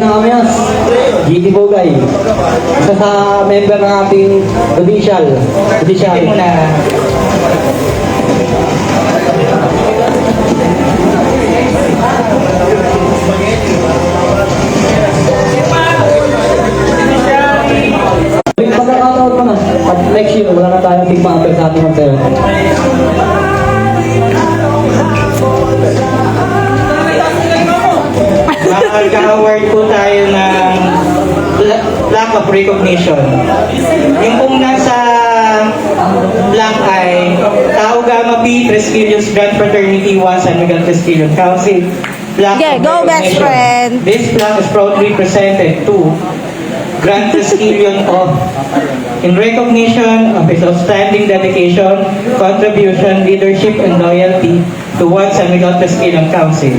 Pinakamayas, GT Bogay. Isa sa member ng ating judicial. Muna. Pagkakataon mo na, at next year, wala na tayong tigma-apel sa ating mag-7. Magka-award po tayo ng Plaque of Recognition. Yung pong nasa plaque ay Tau Gamma Pi Tresquillos Grand Fraternity 1 San Miguel Tresquillos Council. Okay, go best friend. This plaque is proudly presented to Grand Tresquillion of in recognition of his outstanding dedication, contribution, leadership, and loyalty to One San Miguel Tresquillion Council.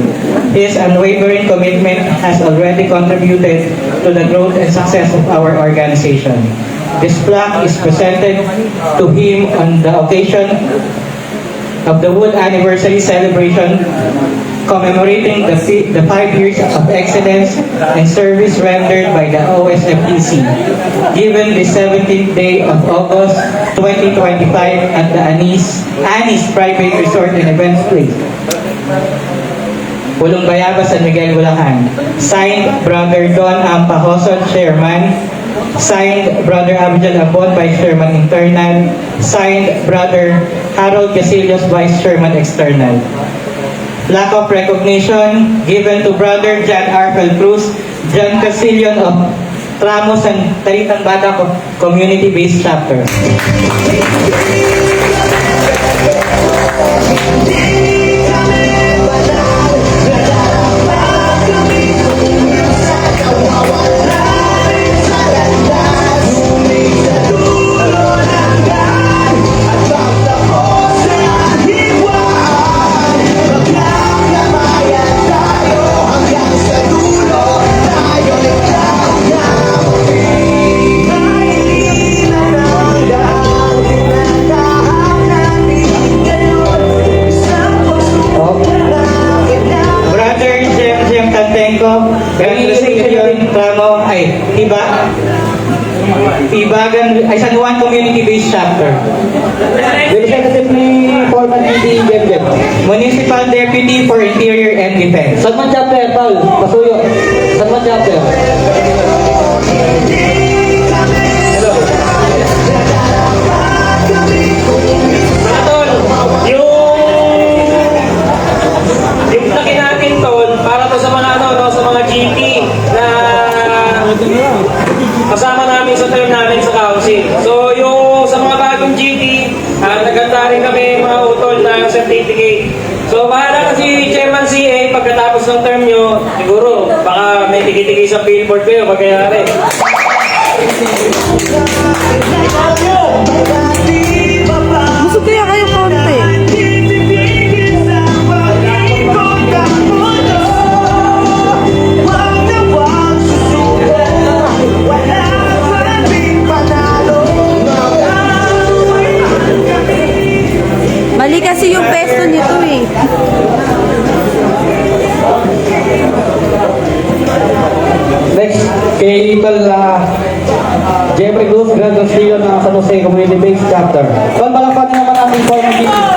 His unwavering commitment has already contributed to the growth and success of our organization. This plaque is presented to him on the occasion of the Wood Anniversary celebration commemorating the 5 years of excellence and service rendered by the OSFTC, given the 17th day of August 2025 at the Anis Private Resort and Events Place, Pulong Bayabas, San Miguel, Bulacan. Signed, Brother Don Ampahoson, Chairman. Signed, Brother Abjad Abon, Vice Chairman Internal. Signed, Brother Harold Casillos, Vice Chairman External. Plaque of recognition given to Brother John Arfel Cruz, John Casillion of Ramos and Talitang Bata Community-Based Chapter. Ibagan ay San Juan Community-Based Chapter. Representative ni Forman Hindi Gemgem. Municipal Deputy for Interior and Defense. San Juan Chapter, Paul, Pasuyo. San Juan Chapter. Tol, yung laki natin tol, para to sa mga sa mga GT na kasama namin sa term namin sa council. So yung sa mga bagong GT, naganda rin kami mga utol na certificate. So bahala kasi Chairman CA, pagkatapos ng term nyo, siguro baka may tiki-tiki sa billboard kayo, magyayari. Gusto kaya kayo konti. Mali kasi yung pesto nito eh. Next, kay Jeffrey Cruz, Grand Castillo ng San Jose Community-Based Chapter. Paul, palakpakan naman natin Forman Hindi.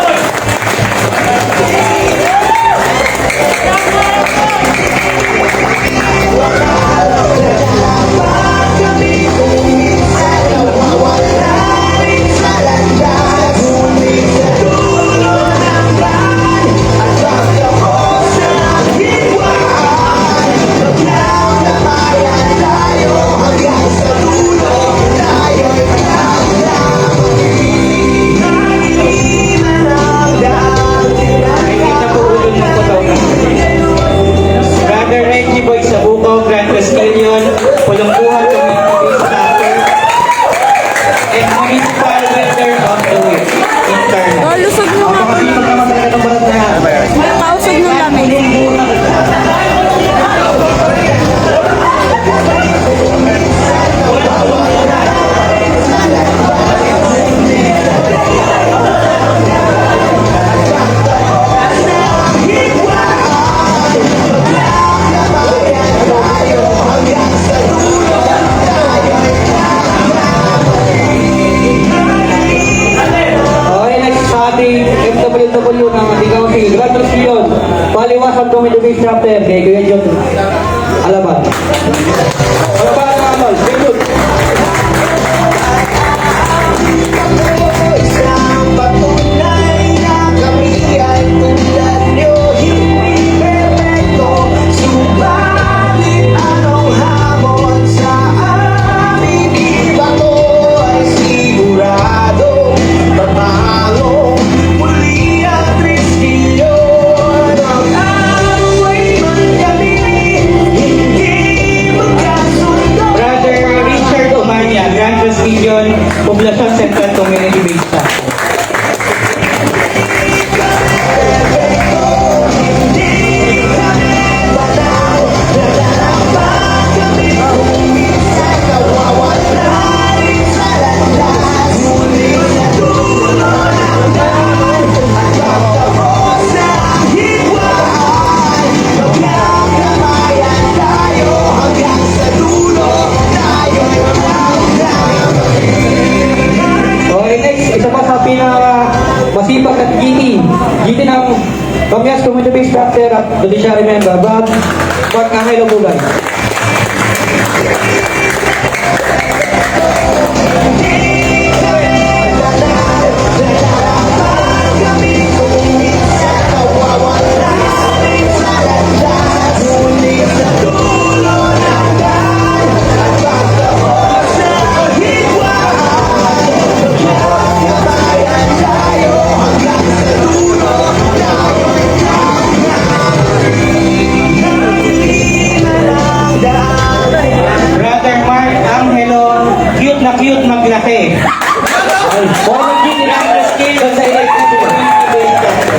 chapter kay Kuya John Alaban. Alaban na amal, very good. Isang patunay na kami ay tulad nyo, hindi perfecto. Subalit anong hamon sa amin, iba ko ay sigurado. Pagmalo, muli ang tristilyon. Ang away man kami, hindi magkasundo. Brother Richard Omania, Grand Castillion, Poblacion Central Community Based Staff. Okay, next, isa pa sa masipag at GT. GT ng Pamyas Community Based Chapter at Judiciary Member, Brad Angelo Bugay. Brother Mark Angelo, cute na cute maglaki. Ay, former GT ng Castillo sa Electric Community Based Chapter.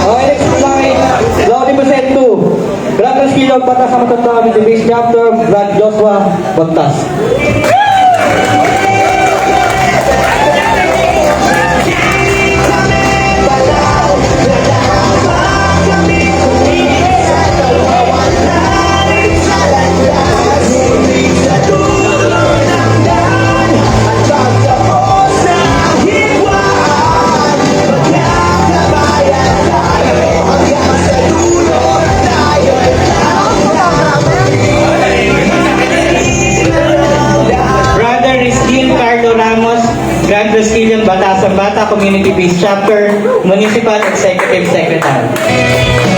Okay, next line. Laudi Baseto. Grand Castillo, Batas sa Matanda, with the base chapter, Brad Joshua Bagtas. Brother Rizkin Carlo Ramos, Grand Castillion, Batasan Bata, Community Based Chapter, Municipal Executive Secretary.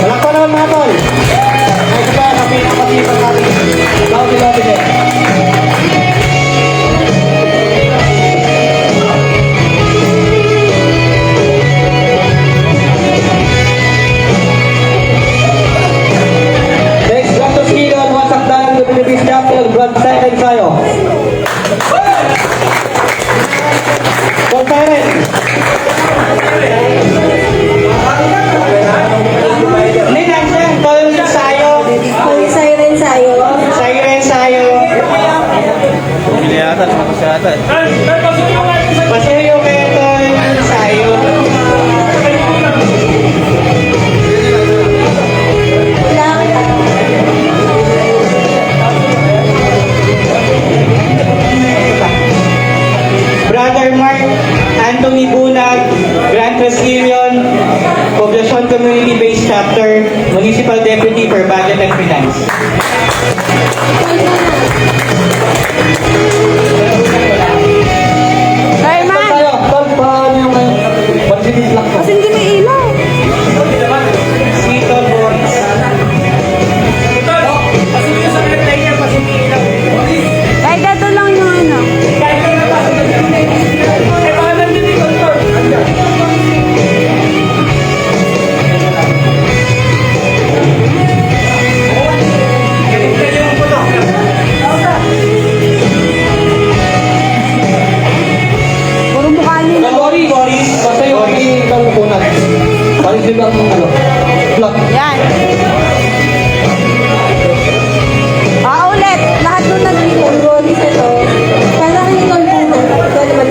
Wala pa naman mga tol. Ay, isa pa, kami ang masipag natin. Laudi din. Next, Grand Castillo, Wasak Dalan, Community Based Chapter, Brad Siren Sayo. Brad Siren. Hindi nandiyan, Tol Sayo. Siren sa'yo. Siren Sayo. Pasuyo kayo, Tol Sayo. Brother Mark Anthony Bunag, Grand Castillion, Poblacion Community Based Chapter, Municipal Deputy for Budget and Finance. Herman! Tayo, tol, paano yung pag-sibit lang ko? Kasi hindi may ilaw. Sito Boris. Kahit ito lang yung ano. Puro mukha nila. Boris, basta yung kang kunan. Paris din ang ano, vlog. Yan. Ulit. Lahat nung nag-report, ito. Kailangan yung puro. Ito naman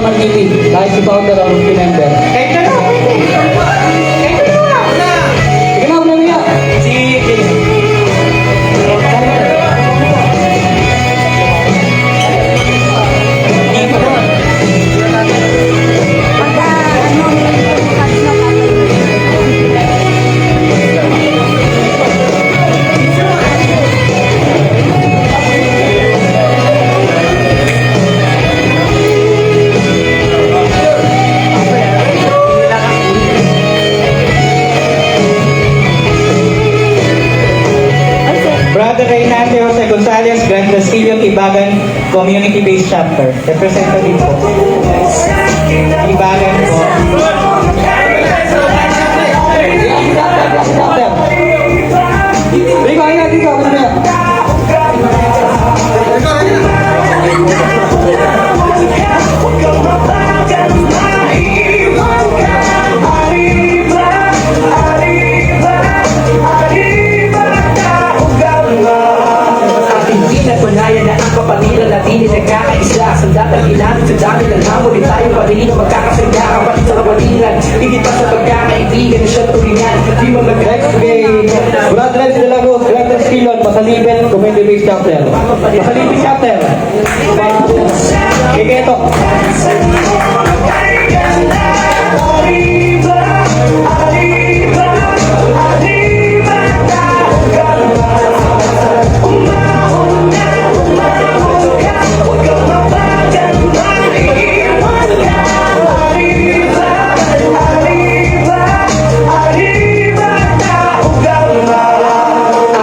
normal meeting. Kahit si founder o si member. Kahit ka na. Sige na, wala niya. Si Pagka, ano, catch na Brother Reynaldo Jose Gonzalez, Grand Castillo, Tibagan, Community-Based Chapter. Representative po. Tibagan po. Rico, ayun, Rico, wala niya. Ating pinatunayan na ang kapatiran natin ay nagkakaisa. Sa datang ginamit sa dami ng hamon, di tayo pa rin ang magkakasaya. Kapatid sa kapatiran, higit pa sa pagkakaibigan na siya tulingan. Di mo Next kay Brothers de la Cruz, Grand Castillo, Masalibet, Community-Based Chapter. Masalibet Chapter. Kiketo.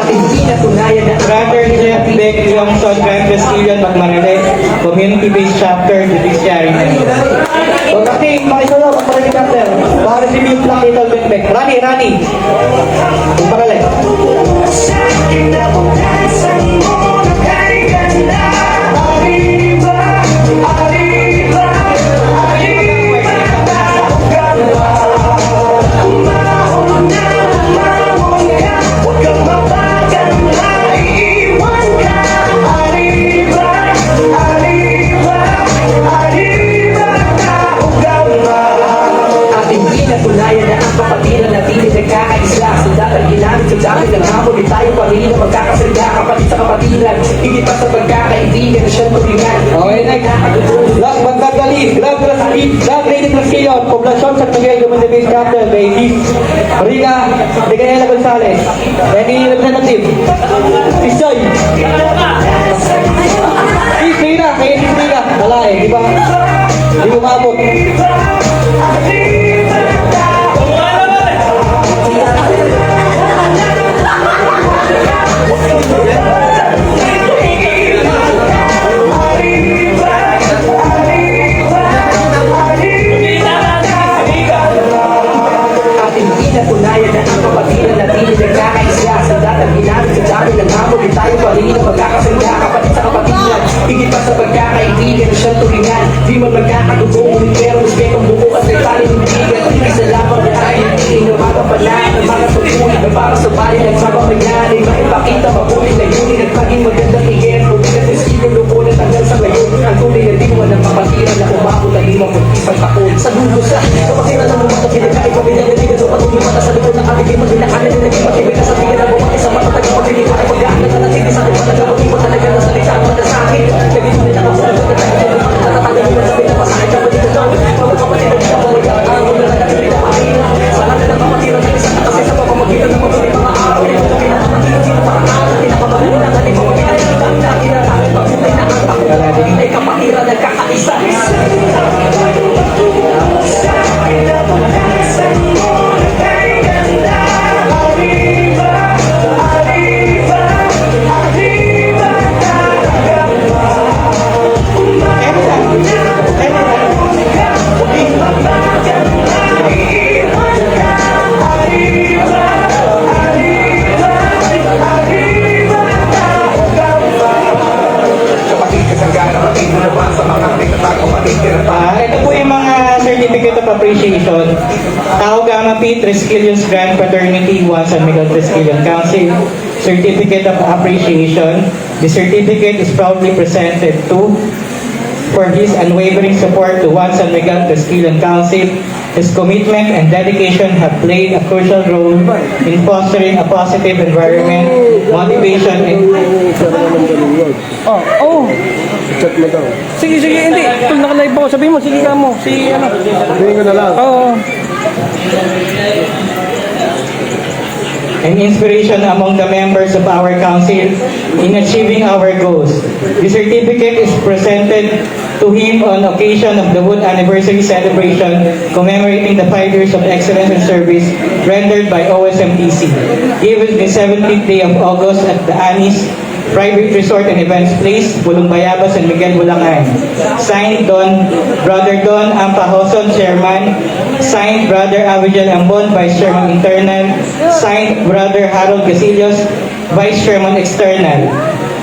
ating pinatunayan na ang Brother Jeff Beck Yongson, Grand Castillo, Magmanalay, Community-Based Chapter, Judiciary. O kasi, makisunod, Masalibet Chapter. Para si Mute lang dito, Beck. Rani. Yung paralel. ating pinatunayan na ang kapatiran natin ay nagkakaisa. Sa datang ginamit sa dami ng hamon, di tayo pa rin ang magkakasaya. Kapatid sa kapatiran, higit pa sa pagkakaibigan na siya tulingan. Okay, next. Last but not the least, Grand Lady Castillo, Poblacion San Miguel, Community-Based Chapter, kay Liz Rina de Canela Gonzalez. Any representative? Sis Joy. Sis Rina, kay Sis Rina. Wala eh, di ba? Di bumabot. ating pinatunayan na ang kapatiran natin ay nagkakaisa. Sa datang ginamit sa dami ng hamon, di tayo pa rin ang magkakasaya. Kapatid sa kapatiran, higit pa sa pagkakaibigan na siya tulingan. Di man magkakadugo, ngunit pero respetong buo at ay tayo ibigan. Isa lamang na tayo hindi makapalaan ng mga tutunin na para sa bayan at sa pamayan ay maipakita mabuti na yun at maging magandang tingin. Pumigat ng silong lupunan hanggang sa ngayon. Ang tunay na diwan ng kapatiran na umabot na 51 taon. Sa dulo sa kapatiran ng umatot, pinagkait pa pinagdaligan sa patuloy mata sa likod ng ating iman. Dinakanan na naging matibig na sa tingin na bumati sa mata. Tagapagdilita ay pag-aan na nanatili sa ating panagawag. Iba talaga na salita ang mata sa akin. Naging nila ako sa mga tayo. Natatagalan na sa pinapasahin. Kapatid na daw. Mga kapatid na daw. Ang mga nagkakabili na mahina. Sa lahat ng kapatiran na isa na kasi sa pamamagitan ng mga mga araw. Pinapamatigan sino para araw. Pinapamagaling na galing mga pinagkitan na kinalaman. Pagpunay na ang takunan. Ay kapatiran nagkakaisa. Ito po yung mga Certificate of Appreciation. Tao Gama P. Tresquillos Grand Fraternity 1 San Miguel Tresquillion Council. Certificate of Appreciation. The certificate is proudly presented to for his unwavering support to Juan San Miguel Castilian Council. His commitment and dedication have played a crucial role in fostering a positive environment, motivation, and Sige, hindi. Kung naka-live ako, sabihin mo, sige ka mo. Si ano. Sabihin ko na lang. Oo. and inspiration among the members of our council in achieving our goals. The certificate is presented to him on occasion of the Wood Anniversary Celebration commemorating the 5 years of excellence and service rendered by OSMTC, given the 17th day of August at the Anis Private Resort and Events Place, Bulumbayaba, San Miguel, Bulacan. Signed Brother Don Ampahoson, Chairman. Signed Brother Abigel Ambon, Vice Chairman Internal. Signed Brother Harold Casillos, Vice Chairman External.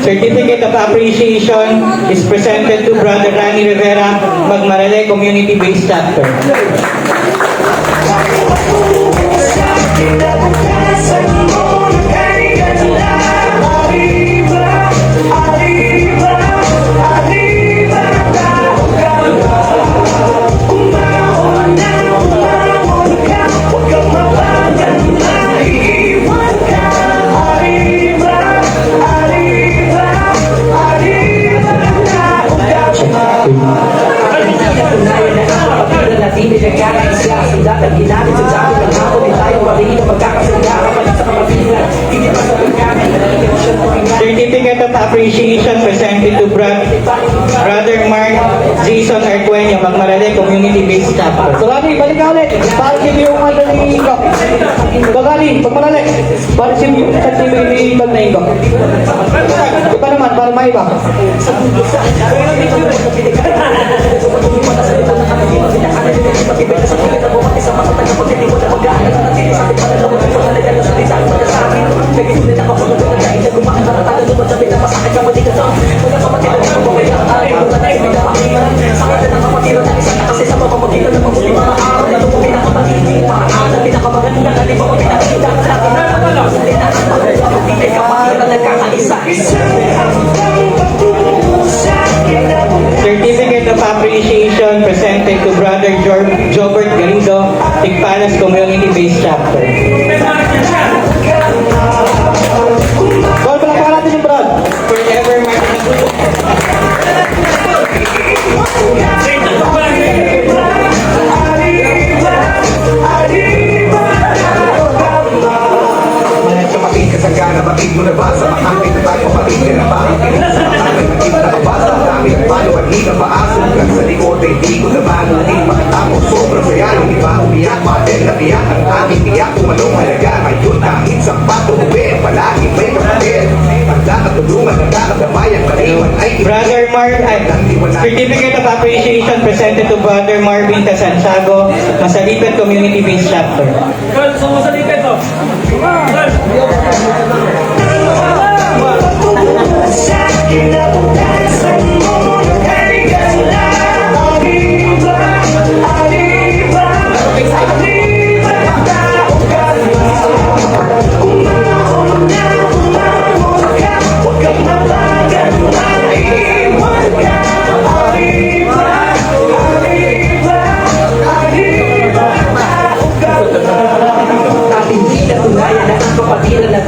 Certificate of Appreciation is presented to Brother Rani Rivera, Magmarale Community-Based Chapter. Certificate of Appreciation presented to Brother Mark Jason Arcueño, Magmarale Community-Based Chapter. So Rani, balik ka ulit. Para si yung ano ni Ingo. So Rani, pagmalali. Para si yung certificate na Ingo. Iba naman, para may iba. Certificate of Appreciation presented to Brother Jobert Garrido, Tigpalas Community-Based Chapter. Call pala pa natin yung Brad. Forever Martin. Mga kapatid, kasagana, bakit mo na ba? Sa makakit na tayo, kapatid ka na ba? Hindi mo nakabasa, ang dami ng payo at di ka paasok. Lang sa likod ay di ko naman hindi makatapos. Sobrang saya, yung iba umiyak, mater na biyak. Ang aking tiyak, kumalong halaga. Ngayon kahit sa pato, uwi, palagi may kapatid. Nagkakatulungan, nagkakadamay, ang kaliwan ay Brother Certificate of Appreciation presented to Brother Marvin Casantiago, Masalipan Community-Based Chapter. Sumasalipin to.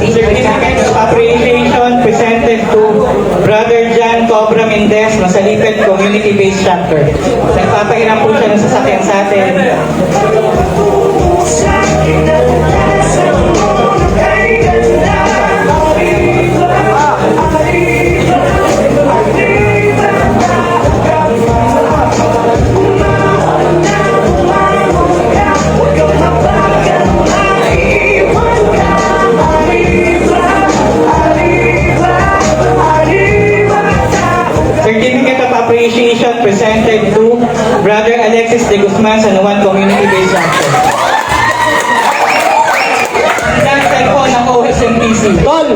Certificate of Appreciation presented to Brother John Cobra Mendez, Masalipet Community-Based Chapter. Nagpapahiram po siya ng sasakyan sa atin. Certificate of Appreciation presented to Brother Alexis de Guzman, San Juan Community-Based Chapter. Ang cellphone ng OSMTC. Tol!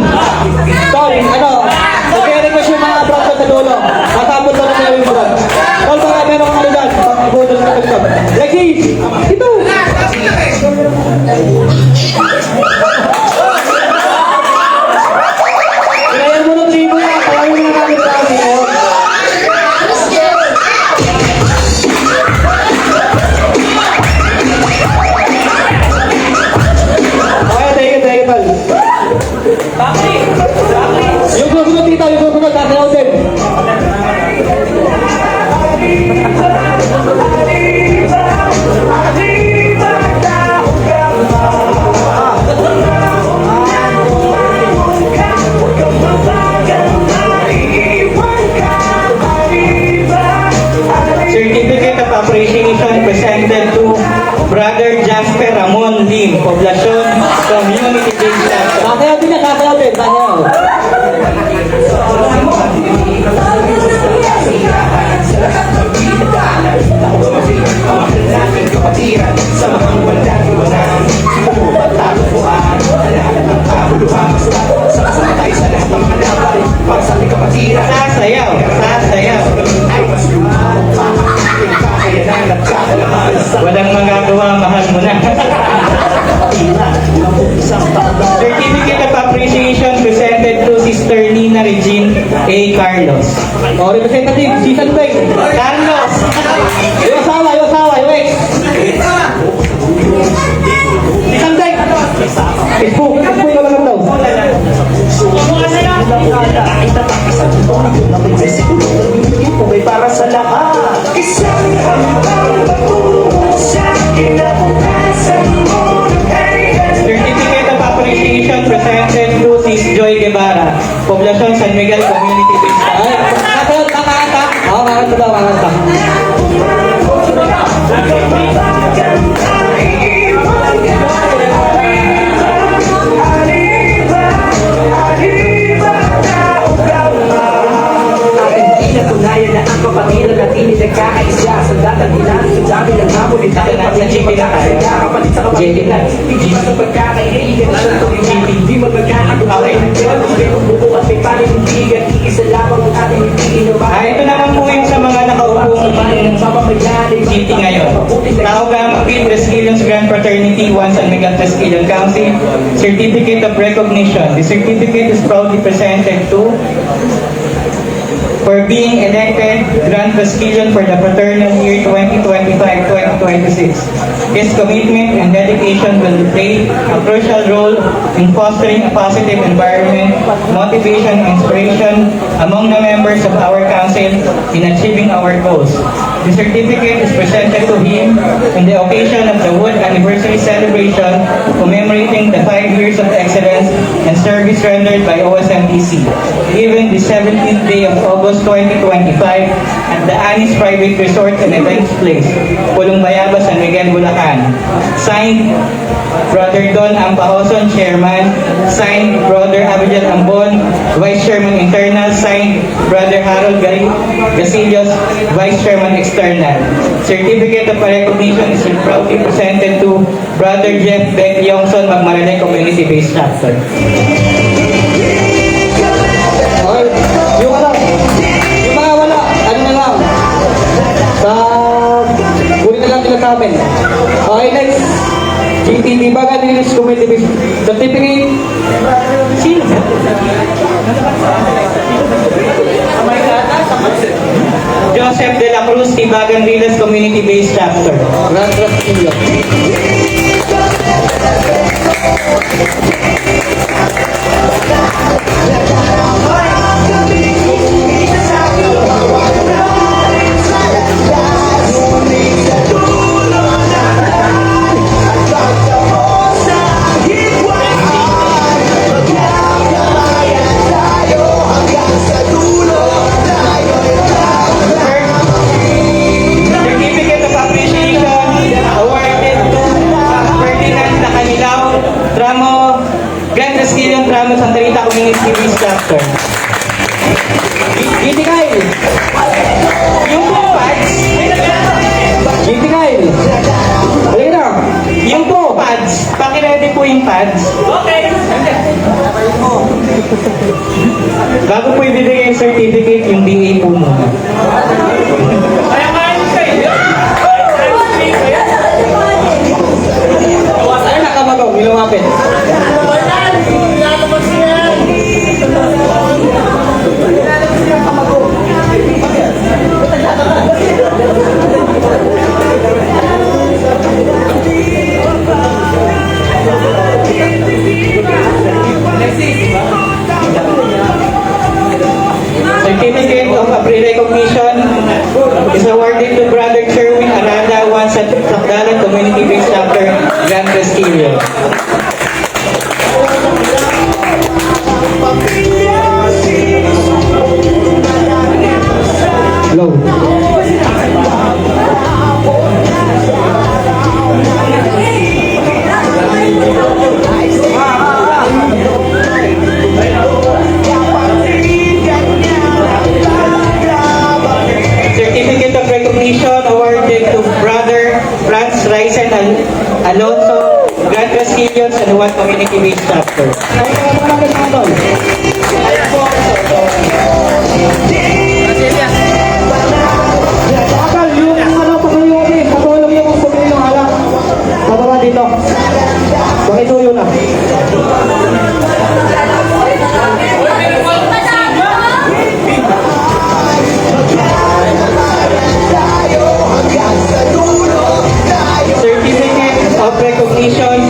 Tol, ano? Nag-request yung mga Brad sa dulo. Matapos na lang yung Brad. Tol, baka meron kang ano dyan. Bonus na kagtap. Lexi! Ito! Kinayan mo ng tribo yan. Kaya yung mga namin sa amin. Poblasyon Community-Based Chapter. Sasayaw din yan, sasayaw din, sasayaw. Kapatiran sa mga bandang iwanan matagpuan lahat ng kabuluhan sama-sama tayo sa lahat ng hanapan para sa ating kapatiran Sasayaw, sasayaw. ay mas lumapang ating kakayanan at kakalaman sa Walang magagawa, mahal mo na. kapatiran ng isang taon. Certificate of Appreciation presented to Sister Nina Regine A. Carlos. O, representative, season break. Carlos! Yung asawa, yung ex. Season break. Facebook yung walang daw. May para sa lahat isang hambang patungo sa kinabukasan mo. Certificate of Appreciation presented to Sis Joy Guevara, Poblasyon San Miguel Community Based Ay, sasayaw, kakanta. Oo, kakanta daw, kakanta. Pinatunayan na ang kapatiran natin ay nagkakaisa sa datang ginamit sa dami ng hamon ni tayo pati magkakasaya kapalit sa kapatiran hindi man ang pagkakaibigan na sa tulingan hindi man magkakagawin pero kung buo at may paninindigan iisa lamang ang ating hindi Ito naman po yung sa mga nakaupong city ngayon. Taogang Pete Resquillons Grand Fraternity 1 San Miguel Resquillon Council, Certificate of Recognition. The certificate is proudly presented to for being elected Grand Resquillon for the fraternal year 2025-2026. His commitment and dedication will play a crucial role in fostering a positive environment, motivation, and inspiration among the members of our council in achieving our goals. The certificate is presented to him on the occasion of the Wood Anniversary Celebration commemorating the 5 years of excellence and service rendered by OSMDC, given the 17th day of August 2025 at the Anis Private Resort and Events Place, Pulong Bayabas, San Miguel, Bulacan. Signed, Brother Don Ampahoson, Chairman. Signed, Brother Abidjan Ambon, Vice Chairman Internal. Signed, Brother Harold Gasillos, Vice Chairman External. Certificate of Recognition is proudly presented to Brother Jeff Beck Yongson, Magmaranay Community-Based Chapter. Okay, yung ano, yung mga wala, ano na lang. Sa, kunin na lang nila sa amin. Okay, next. GTV Bagan Release Committee Based Certificate. Sino? Joseph De La Cruz, Tibagan Rilas Community-Based Chapter. Grand Resquillon. Certificate of Appreciation awarded to Ferdinand Nakanilaw, Tramo, Grand Resquillon, Tramo, Santa Rita Community-Based Chapter. GT Kyle. Yung po, pads, GT Kyle. Halika na. yung po, pads, pakiready po yung pads. Bago po ibibigay yung certificate, yung DA po muna. Ay, nakamagaw. Ilumapit. Certificate of Recognition is awarded to Brother Sherwin Aranda, once at Sakdalan Community-Based Chapter, Grand Resquillon. Low. Alonso, Grand Castillos, and one community-based chapter. Bakal, yung ano pa kayo natin, patulong yung pumili ng alak. Pababa dito. Pakisuyo na. Certificate of recognition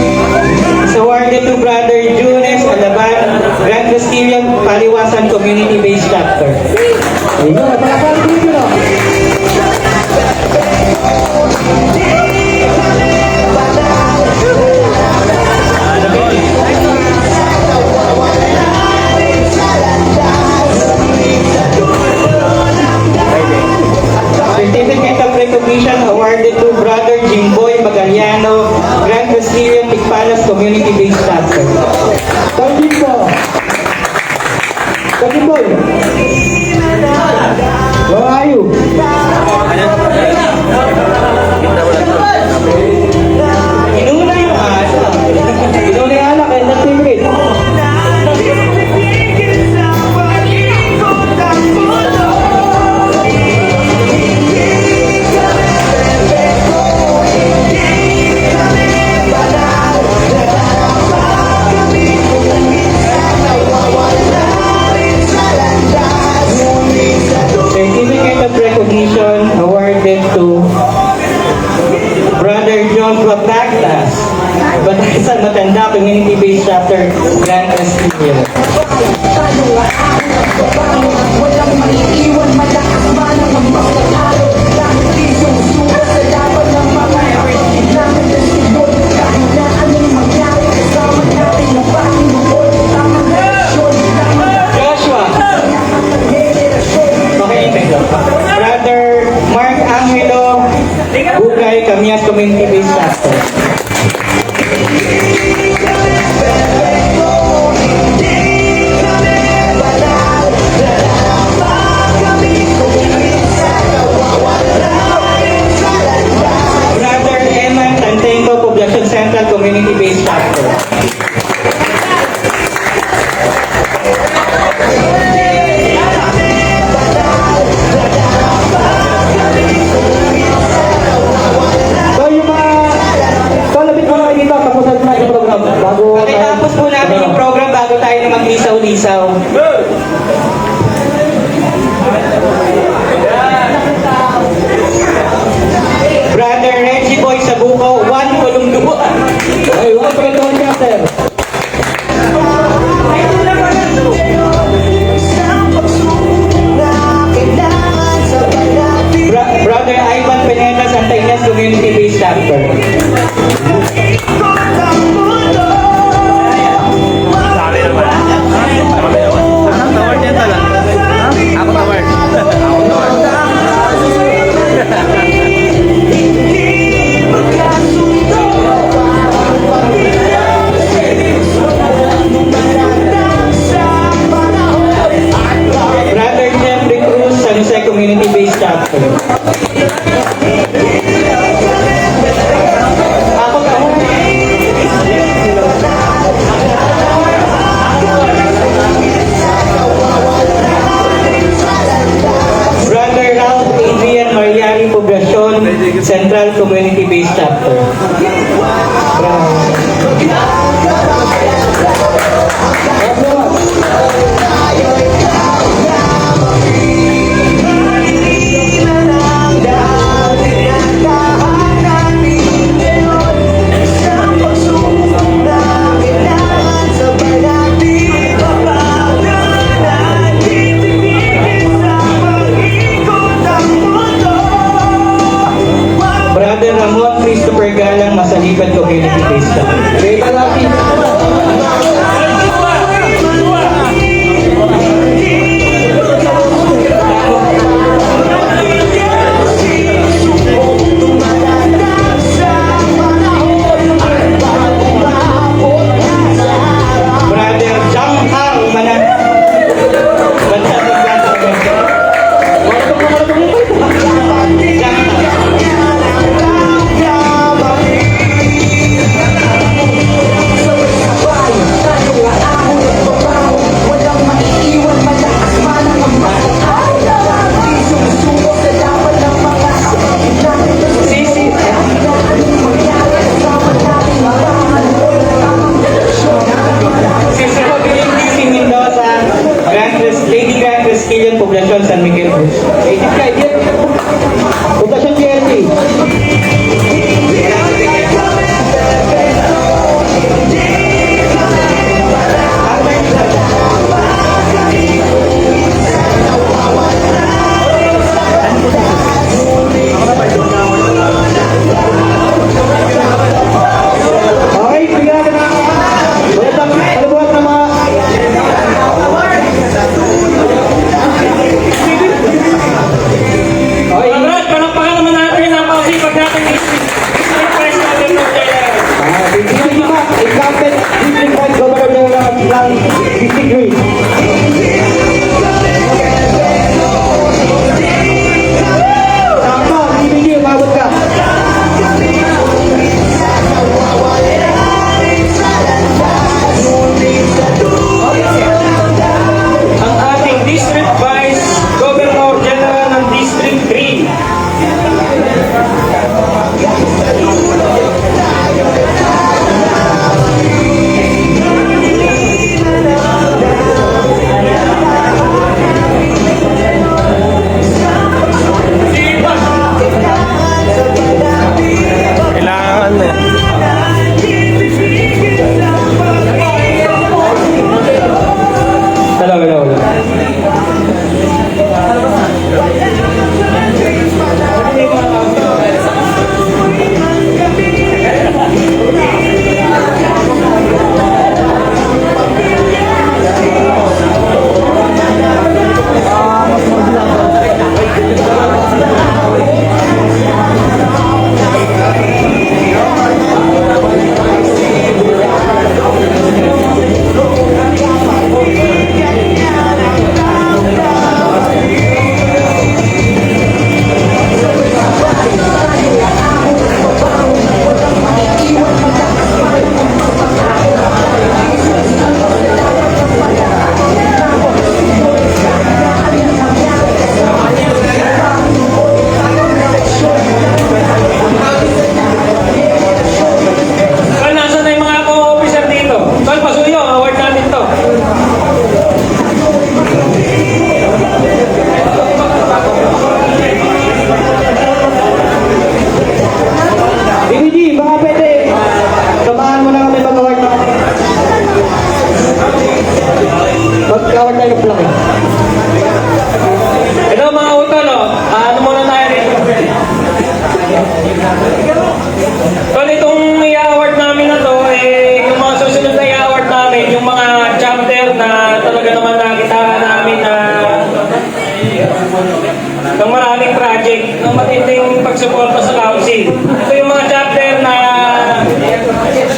is awarded to Brother Junes Alaban, Grand Castillion, Paliwasan Community-Based Chapter. Ayun, palakpakan dito na. Certificate of recognition awarded to Brother Jimboy Magaliano, Grand Castillion, Tigpalas Community-Based Chapter. Tawagin po. Tawagin po. Where are you? Inuna yung asa. Inuli alak and certificate. Certificate of recognition awarded to Brother Joshua Bactas, Batasan Matanda Community-Based Chapter, Grand Castillo. Walang maiiwan, malakas man ang magpapatalo. Dahil di sumusuko sa laban ng mga namin na sigod. Kahit na anong mangyari, kasama natin ang Panginoon. Tamang relasyon, tamang Joshua! Okay, Brother Mark Angelo Bugay, Camias Community-Based Chapter. Brother Eman Tantenco, Poblacion Central Community-Based Chapter. So yung mga... So labit mo na kayo dito, tapusan mo na yung program. Bago... Pakitapos po namin yung program bago tayo na maglisaw-lisaw. Brother Reggie Boy Sabuco, 1 Columduan. Ay, one for the chapter. Brother Ivan Pineda, Santa Ines Community-Based Chapter. Brother Jeffrey Cruz, San Jose Community-Based Chapter. Brother Ralph Adrian Mariani Poblacion, Central Community-Based Chapter. Brother Ramon Christopher Galang, Masalipan Community-Based Chapter. sumusuporta sa council. Ito yung mga chapter na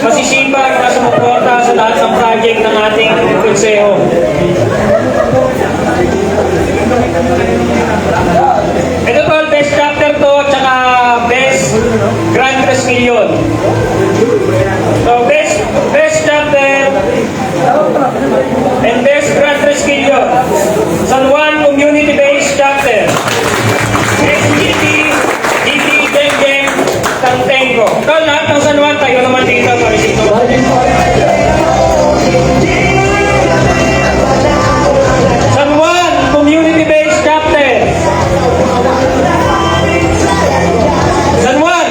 masisipag na sumuporta sa lahat ng project ng ating konseho. Ito tol, best chapter to, tsaka best Grand Tres Million. So, best chapter and best Grand Tres Million. San Juan Community-Based Chapter. SGT, GT, Geng, Tantengo. Tol, lahat ng San Juan, tayo naman dito. Parisito. San Juan Community-Based Chapter. San Juan.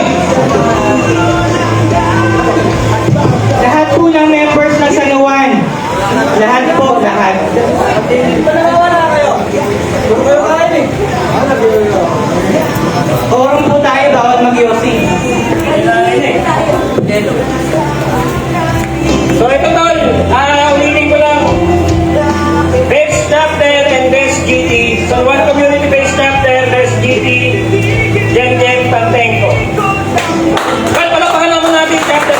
Lahat po ng members ng San Juan. Lahat po, lahat. Forum po tayo, bawal mag-yosi. So ito tol, ulitin ko lang. Best Chapter and Best GT. San Juan Community-Based Chapter, Best GT, Geng, Tantengo. Tol, palakpakan naman natin yung chapter.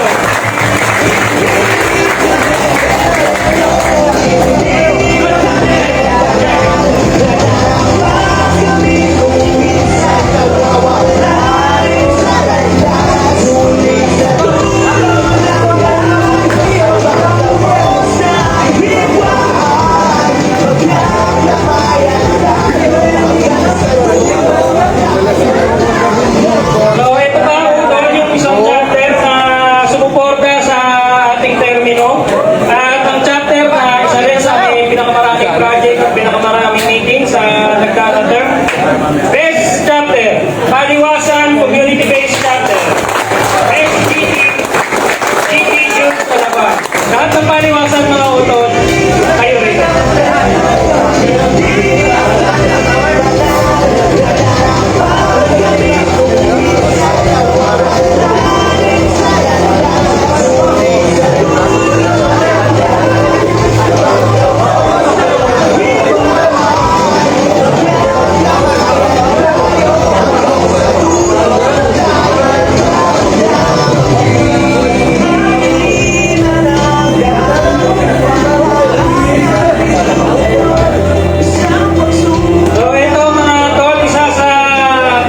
So ito ba tol, yung isang chapter na sumuporta sa ating termino. At ang chapter na isa rin sa ating pinakamaraming project at pinakamaraming meeting sa nagdaang term. Best chapter, Paliwasan Community-Based Chapter. Best GT, GT Youth Palaban. Lahat ng paliwasan mga utol, kayo rin. So ito mga tol, isa sa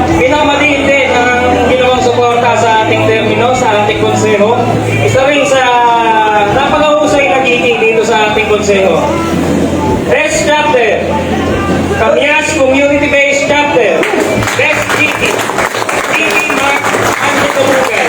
pinakamaliit din ng ginawang suporta sa ating termino, sa ating konseho. Isa rin sa napakahusay na giging dito sa ating konseho. Best Chapter, Camias Community-Based Chapter. Best GT, GT Mark Angelo Bugay.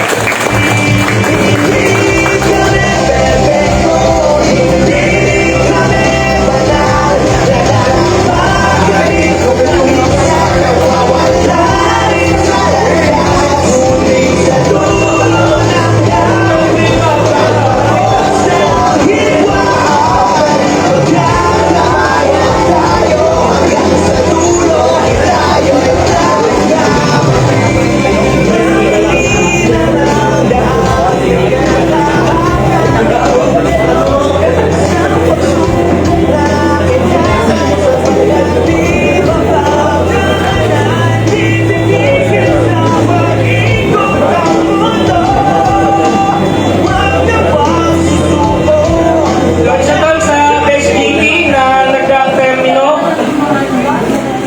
So isa tol sa Best GT na nagdaang termino.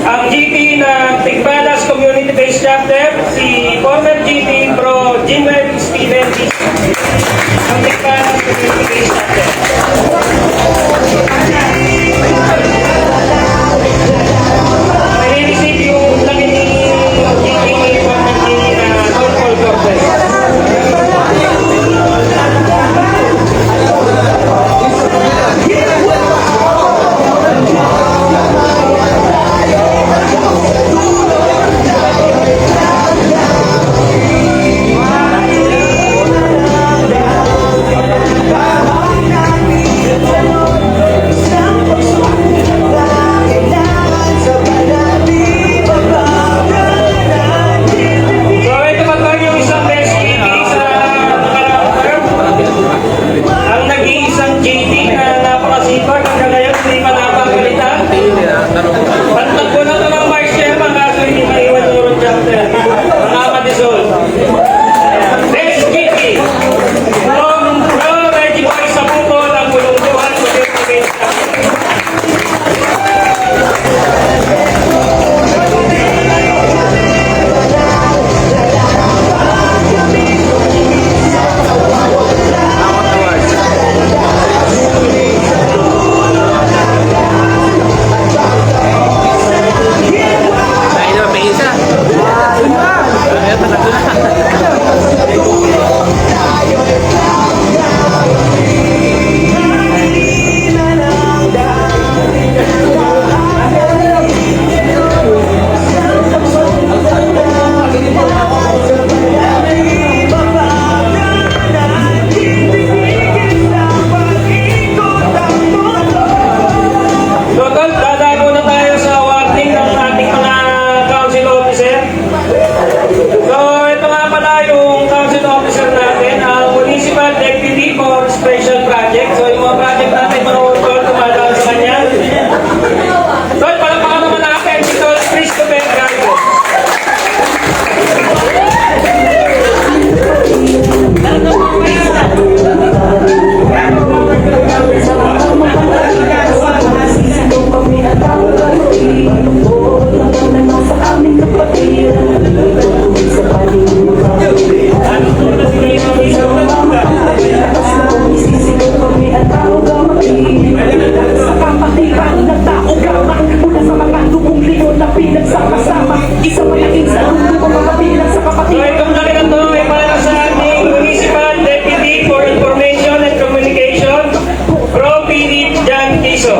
Ang GT na Tigbalas Community-Based Chapter, si former GT Bro Jimel Steven ang Tigbalas Community-Based Chapter. May receive yung laki ni GT former GT na Don Paul Cortez. special project. So yung mga project natin mga utol, tumadaan sa kanya. Tol, palapaka naman natin si Tol Christopher Gargo. So itong laki na to ay para sa ating Municipal Deputy for Information and Communication, Pro Philip Jan Tiso.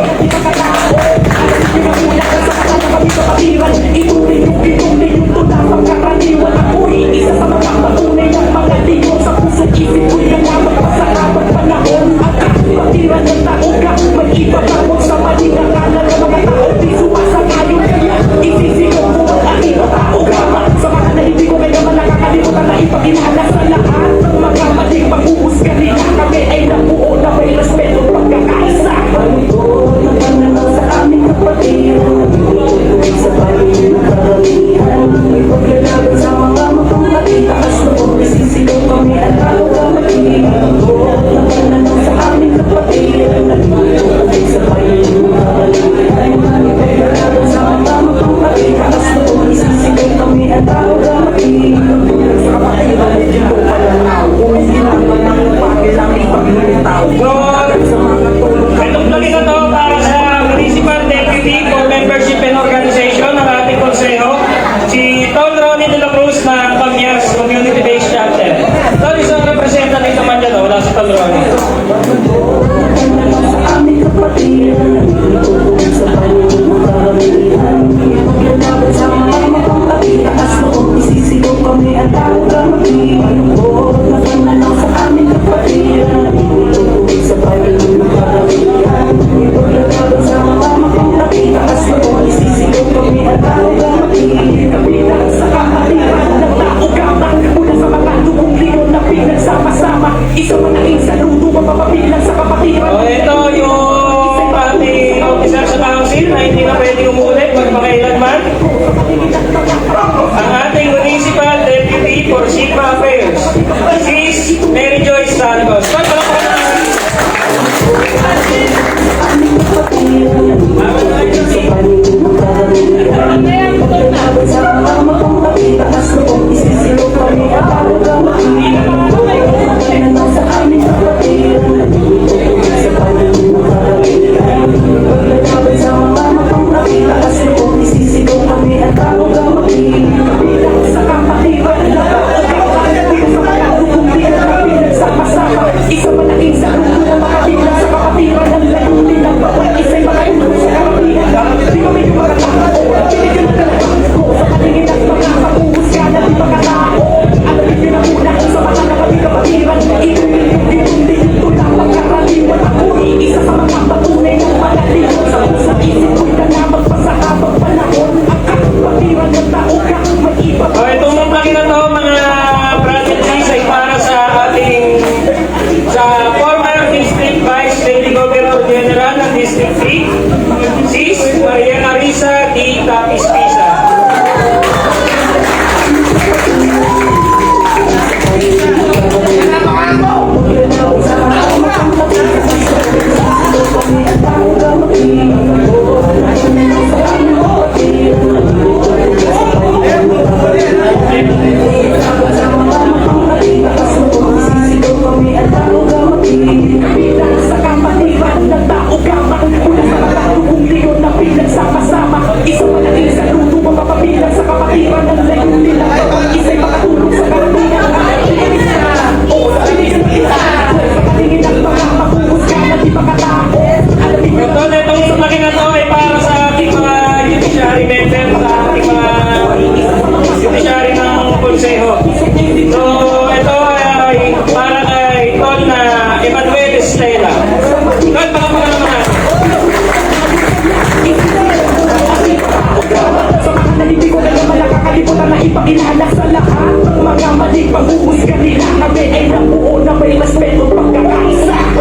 Itong laki na to para sa Municipal Deputy for Membership and Organization ng ating konseho, si Tol Ronnie de la Cruz ng Pamyas Community-Based Chapter. Tol, isang representative naman dyan, wala si Tol Ronnie. O ito yung ating officer sa council na hindi na pwede umulit magpakailanman. Ang ating Municipal Deputy for Sigma Affairs, Sis Mary Joyce Santos. Ipakilala sa lahat ng mga maling paghuhusga nila. Kami ay nabuo na may respeto pagkakaisa.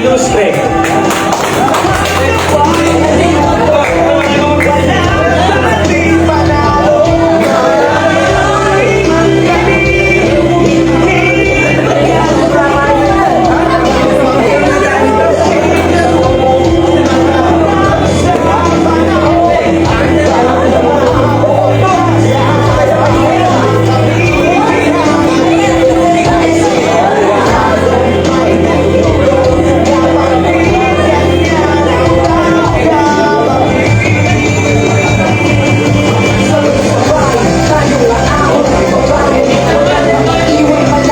Ilustre.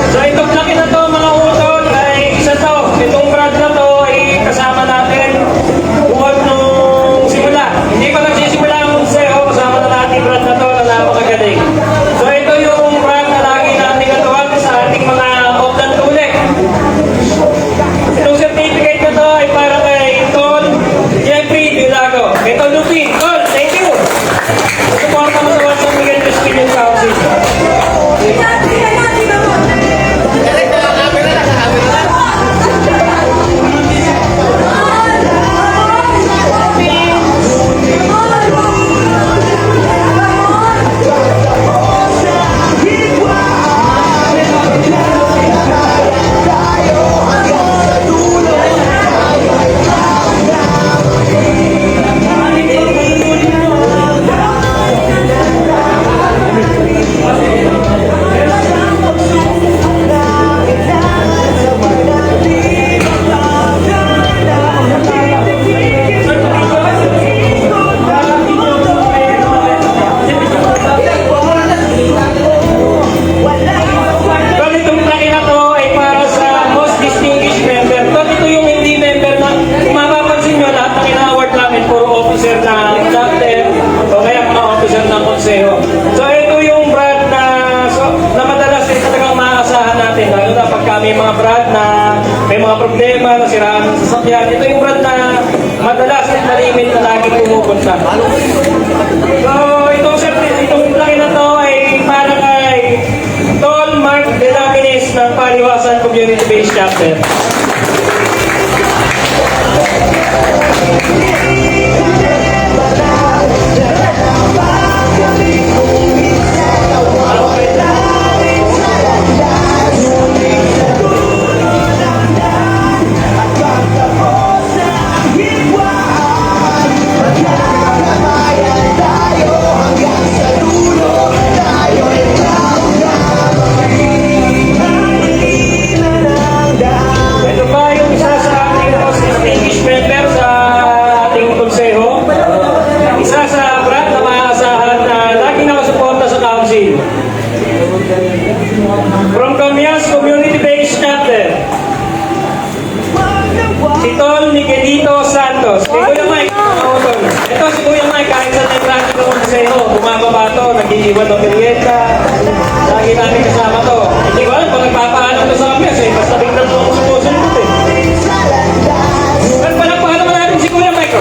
So itong laki na to mga utol ay isa to. Itong brand na to ay kasama natin buwan nung simula. Hindi pa nagsisimula ang museo, kasama na natin yung brand na to na napakagaling. So ito yung brand na lagi natin katuwag sa ating mga oplan tulik. Itong certificate na to ay para kay Ton Jeffrey Dilago. Ito Lupin. Tol, thank you. Suporta mo sa Watson Miguel Crispinian Council. Tol, itong plaque na to ay para sa most distinguished member. Tol, ito yung hindi member na, kung mapapansin nyo, lahat ng ina-award namin, puro officer ng DAPTEP o kaya mga officer ng konseho. So, ito yung brand na madalas din talagang maaasahan natin. Lalo na pagka may mga brand na may mga problema, nasiraan ng sasakyan. Ito yung brand na madalas din malimit na lagi pumupunta. So, itong plaque na to ay para kay Tol Mark De Laminis ng Paliwasan Community-Based Chapter. Ito pa yung isa sa ating most distinguished member sa ating konseho. Isa sa brand na maaasahan na lagi nakasuporta sa council. From Camias Community-Based Chapter. Si Tol Miguelito Santos. Si Kuya Mike. Ito si Kuya Mike kahit sa naglating ng konseho. Bumababa to, nag-iiwan ng merienda. Lagi natin kasama to. Hindi ko alam kung nagpapaalam to sa Camias eh. Basta biglang to ako sumusunod eh. Palakpakan naman natin si Kuya Mike.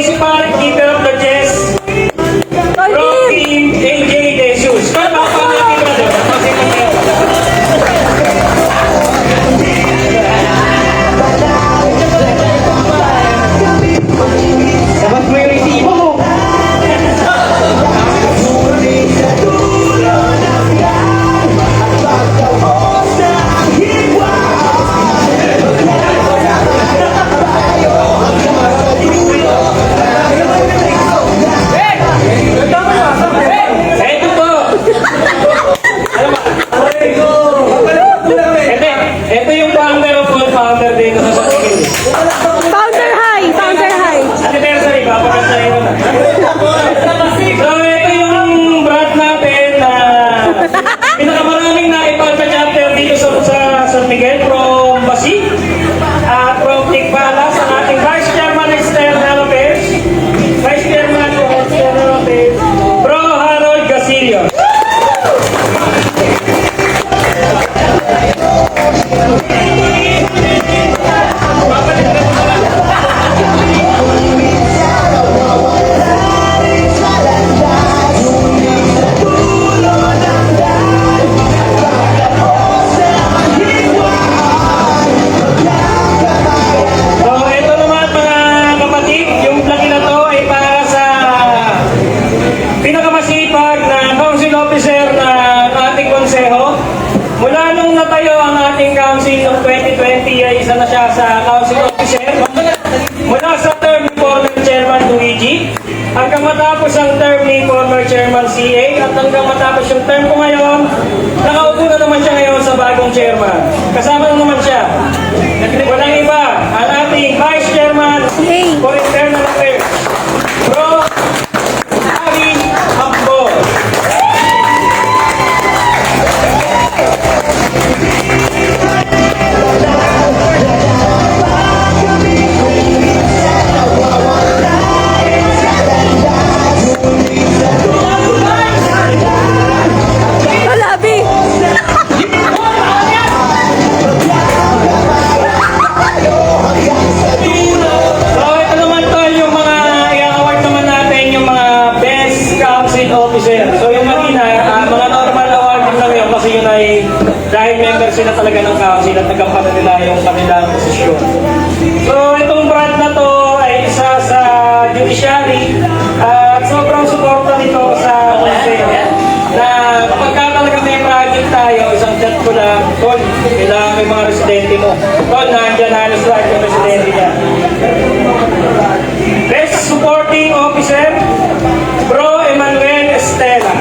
Principal Keeper of the Chess, Pro Team AJ De Jesus. Kaya pa natin brother. Dapat may resibo mo. Ito po. Ito yung founder of all founder dito sa Satigil. Founder high! Founder high! Anniversary, papaganda yun. So, ito yung brand natin na pinakamaraming naipagpa-chapter dito sa San Miguel from Basi at from Tikbalas ang ating Vice Chairman External Affairs, Vice Chairman of External Affairs, Bro Harold Gasilio. So, ito naman mga kapatid, yung laki na to ay para sa pinakamasipag na council officer na ating konseho. Mula nung natayo ang ating council noong 2020 ay isa na siya sa council officer. Mula sa term ni former chairman Luigi, hanggang matapos ang term ni former chairman CA, at hanggang matapos yung term ko ngayon, nakaupo na naman siya ngayon sa bagong chairman. Kasama na naman siya. Walang iba, ang ating vice chairman for internal affairs, Bro Harry Hambo. Alabi! So ito naman tol, yung mga i-award naman natin yung mga best council officer. So yung kanina, mga normal award din lang yun kasi yun ay dahil member sila talaga ng council at nagkampana nila yung kanilang posisyon. So itong brand na to ay isa sa judiciary at sobrang suporta nito sa conseil na kapag ka talaga may project tayo, isang chat ko lang, tol, kailangan may mga residente mo. Tol, nandiyan halos lahat yung residente niya. Best Supporting Officer, Bro Emmanuel Estela.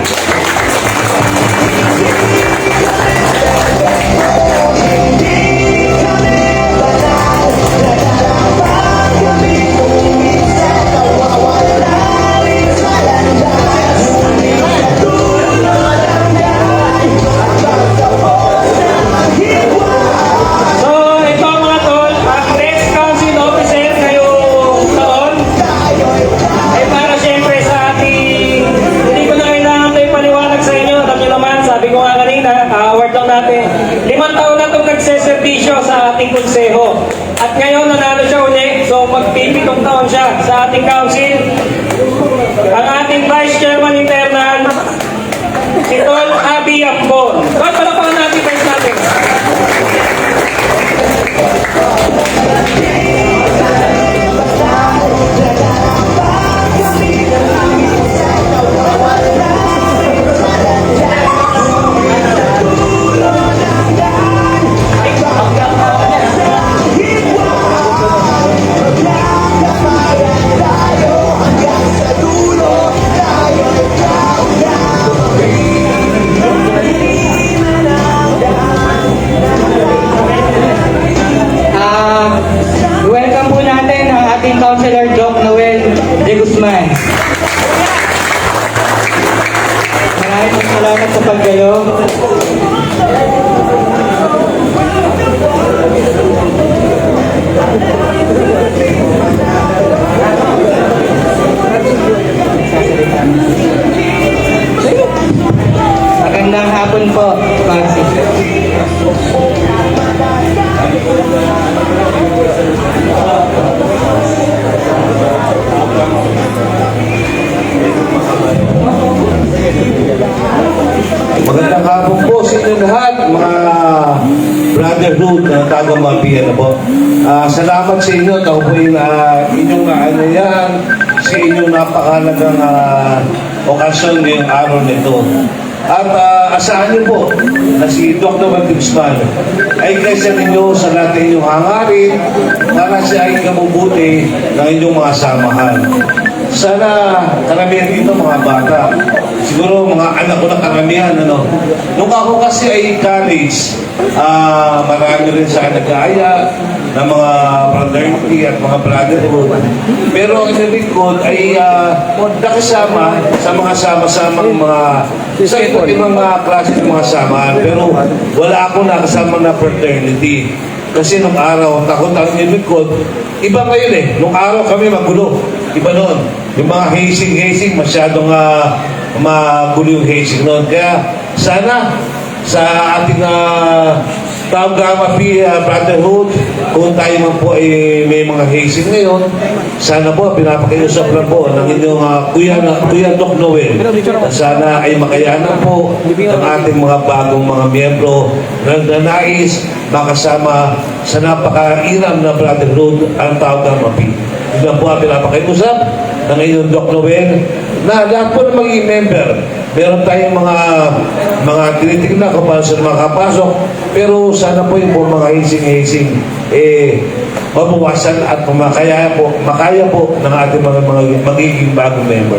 So, ito mga tol, ang Best Council Officer ngayong taon ay para siyempre sa ating, hindi ko na kailangan ito ipaliwanag sa inyo. Alam niyo naman, sabi ko nga kanina, award lang natin. 5 taon na itong nagseservisyo sa ating konseho. At ngayon, nanalo siya uli. So, magpipitong taon siya sa ating council. Ang ating Vice Chairman Internal, si Tol Abby Ambon. Tol, palapakan natin vice natin. Tago Mapia na po. Salamat sa inyo. Ako po yung inyong naanayan sa inyong napakalagang okasyon ngayong araw nito. At asahan niyo po na si Dr. Magdigsman ay kaysa ninyo sa lahat ng inyong hangarin para siya ay kamubuti ng inyong mga samahan. Sana karamihan dito mga bata, siguro mga anak ko na karamihan, ano. Nung ako kasi ay college, marami rin sa nag-aaya ng mga fraternity at mga brotherhood. Pero ang inabikod ay nakasama sa mga sama-samang mga sa iba't ibang mga klase ng mga samahan. Pero wala akong nakasama na fraternity. Kasi nung araw, takot ang inabikod, iba ngayon eh. Nung araw kami magulo. Iba noon. Yung mga hazing, masyadong magulo yung hazing noon. Kaya sana sa ating Tao Gamma Pi Brotherhood, kung tayo man po ay may mga hazing ngayon, sana po pinapakiusap lang po ng inyong Kuya Doc Noel na sana ay makayanan po ng ating mga bagong mga miyembro na nais makasama sa napakairam na brotherhood ang Tao Gamma Pi. Ito po ang pinapakiusap ng inyong Doc Noel na lahat po na maging member. Meron tayong mga tinitignan kung paano sila makapasok, pero sana po yung mga hazing mabawasan at makaya po ng ating mga magiging bagong member.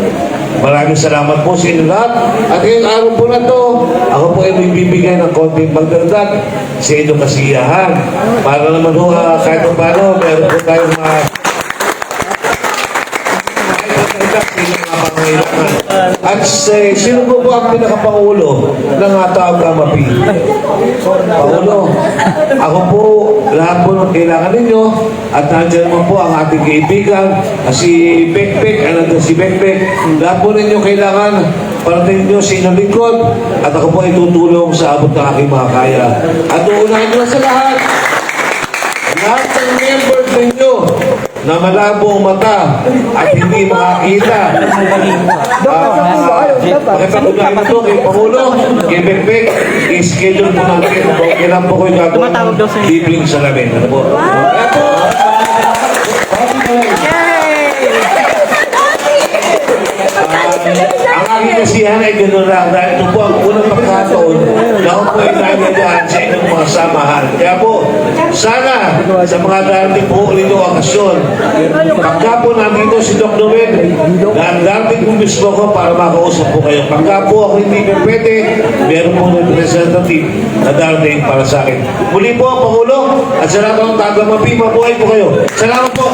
Maraming salamat po sa inyo lahat. At ngayong araw po na to, ako po ay may bibigay ng konting pagdagdag sa inyong kasiyahan. Para naman ho, kahit paano, meron po tayong at sino po ang pinakapangulo ng Tao Gamma Pi? Pangulo, ako po, lahat po ng kailangan ninyo at nandiyan naman po ang ating kaibigan, si Bekbek, si Bekbek, lahat po ninyo kailangan para ninyo sa inyong lingkod at ako po ay tutulong sa abot ng aking mga kaya. At uunahin ko sa lahat ng members ninyo na malabo ang mata at hindi makakita. Pakipatuloy na ito kay Pangulo, kay Bekbek, i-schedule po natin. Kailan po ko yung gagawin ng bibling salamin. Ano po? Ang aking kasiyahan ay gano'n lang dahil ito po ang unang pagkataon na ako po ay nangyayaan sa inyong mga samahan. Kaya po, sana sa mga darating po ulit yung okasyon, pagka po nandito si Doc Noel, darating po mismo ko para makausap po kayo. Pagka po ako hindi na pwede, meron po ng representative na darating para sa akin. Muli po ang Pangulo at salamat ang Tao Gamma Pi. Mabuhay po kayo. Salamat po.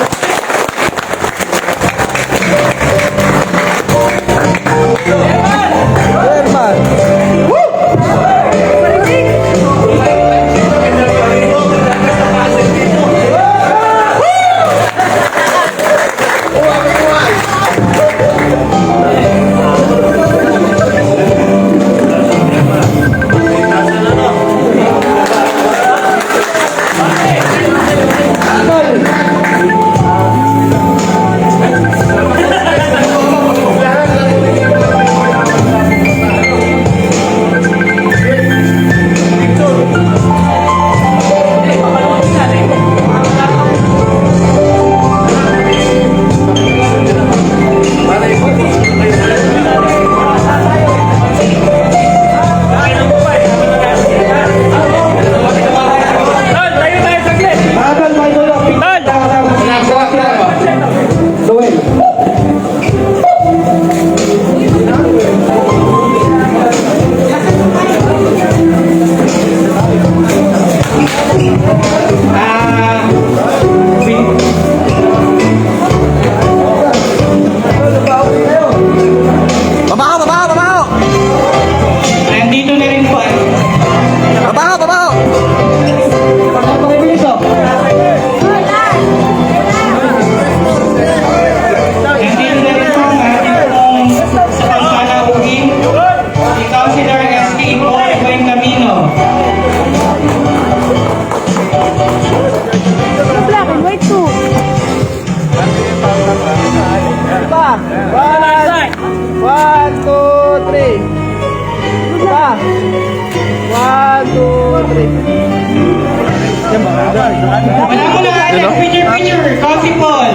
Yan ba? Wala mo na Alex, picture, Coffee Paul.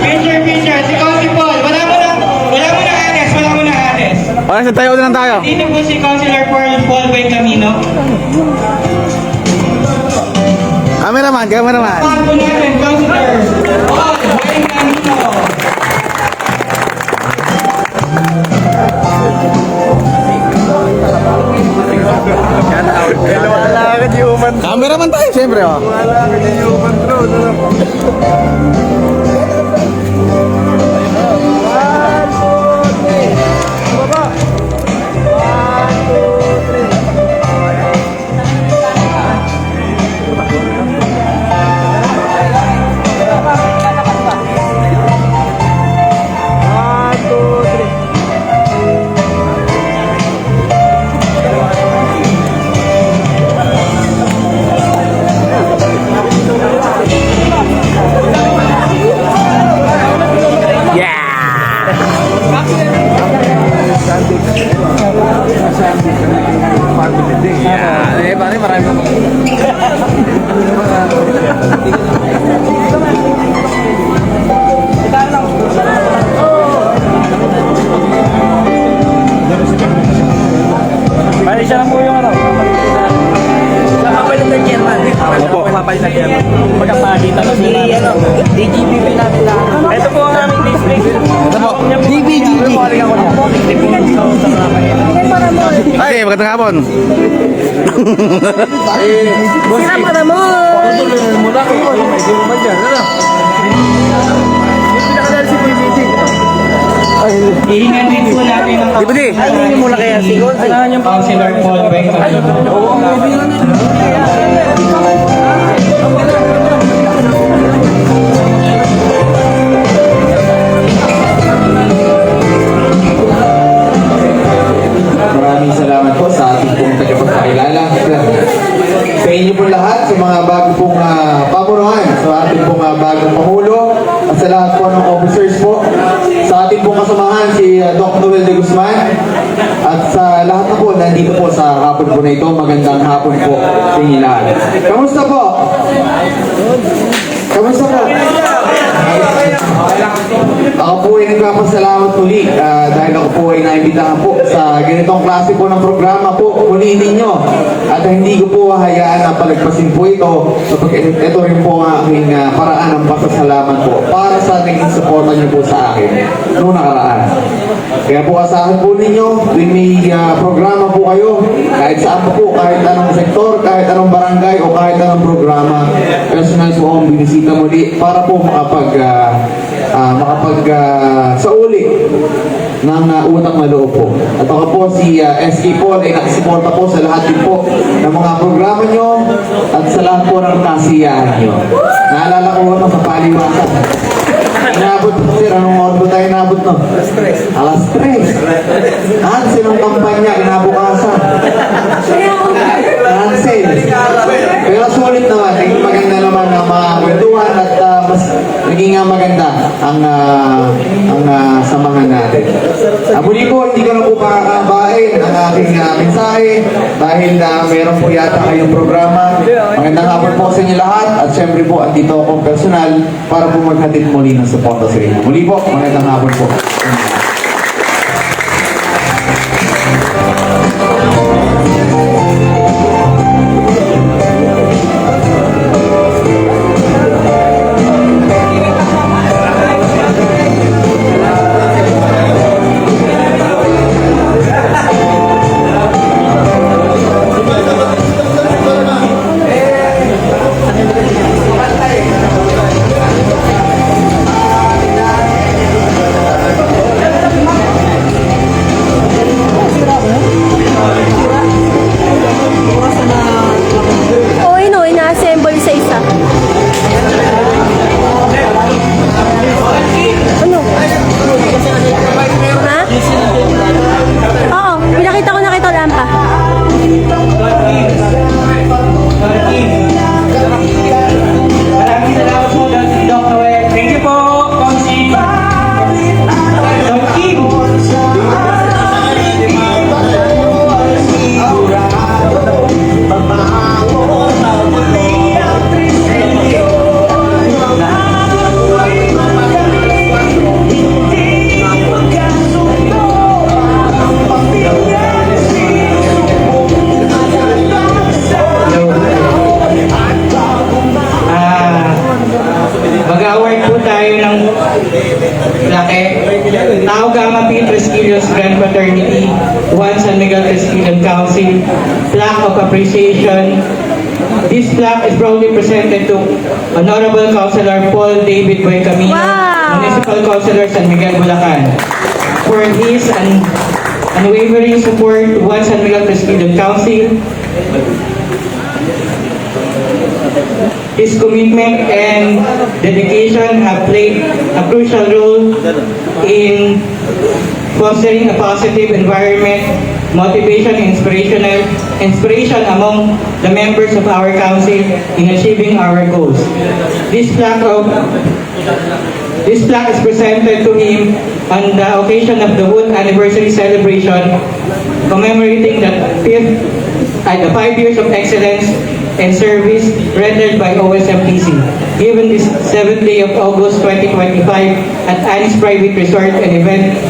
Picture, si Coffee Paul. Wala mo na Alex. Parang tayo na lang tayo. Dito po si Councilor Paul Camino. Cameraman. Paul po natin, Councilor Paul Camino. Cameraman tayo, siyempre. Oh. Bali siya lang po yung ano. Kapalit na chairman. Opo. Kapalit na chairman. Magkapagita na sila. DGBB natin lahat. Ito po ang aming district. Ito po. DBGG. Ay, magandang hapon. Sira mo na mo. Hihingan din po natin ang Dibidi. Ay, hindi muna kaya sigol. Councilor Paul Camino. Maraming salamat po sa ating pong tagapagpakilala. Sa inyo po lahat, sa mga bago pong pamunuan, sa ating pong bagong Pangulo, at sa lahat po ng officers po, sa ating pong kasamahan si Doc Noel de Guzman, at sa lahat na po nandito po sa hapon po na ito, magandang hapon po sa inyo lahat. Kamusta po? Kamusta po? Ako po ay nagpapasalamat muli dahil ako po ay naimbitahan po sa ganitong klase po ng programa po muli ninyo at hindi ko po hahayaan na palagpasin po ito sapagkat ito rin po ang aking paraan ng pasasalamat po para sa naging suporta niyo po sa akin noong nakaraan. Kaya po asahan po ninyo tuwing may programa po kayo kahit saan po, kahit anong sektor, kahit anong barangay o kahit anong programa, personal po akong binisita muli para po sauli ng utang na loob po. At ako po si SK Paul ay nakasuporta po sa lahat din po ng mga programa nyo at sa lahat po ng kasiyahan nyo. Naalala ko ito sa paliwasan. Inabot po sir, anong oras ba tayo inabot no? Alas 3. Cancel ang kampanya, inabukasan. Cancel. Pero sulit naman, naging maganda naman ang mga kwentuhan at mas naging maganda ang samahan natin. Muli po, hindi ko na po pakakabain ang aking mensahe dahil meron po yata kayong programa. Magandang hapon po sa inyo lahat at syempre po, andito akong personal para po maghatid muli ng suporta sa inyo. Muli po, magandang hapon po. Plaque, Tau Gamma Pi Tresquillos Grand Fraternity, 1 San Miguel Tresquillian Council, Plaque of Appreciation. This plaque is proudly presented to Honorable Councilor Paul David Boy Camino, Wow! Municipal Councilor San Miguel, Bulacan, for his unwavering support to 1 San Miguel Tresquillian Council. His commitment and dedication have played a crucial role in fostering a positive environment, motivation, and inspiration among the members of our council in achieving our goals. This plaque is presented to him on the occasion of the Wood Anniversary Celebration, commemorating the 5 years of excellence and service rendered by OSMPC, given this 7th day of August 2025 at Annie's Private Resort and Events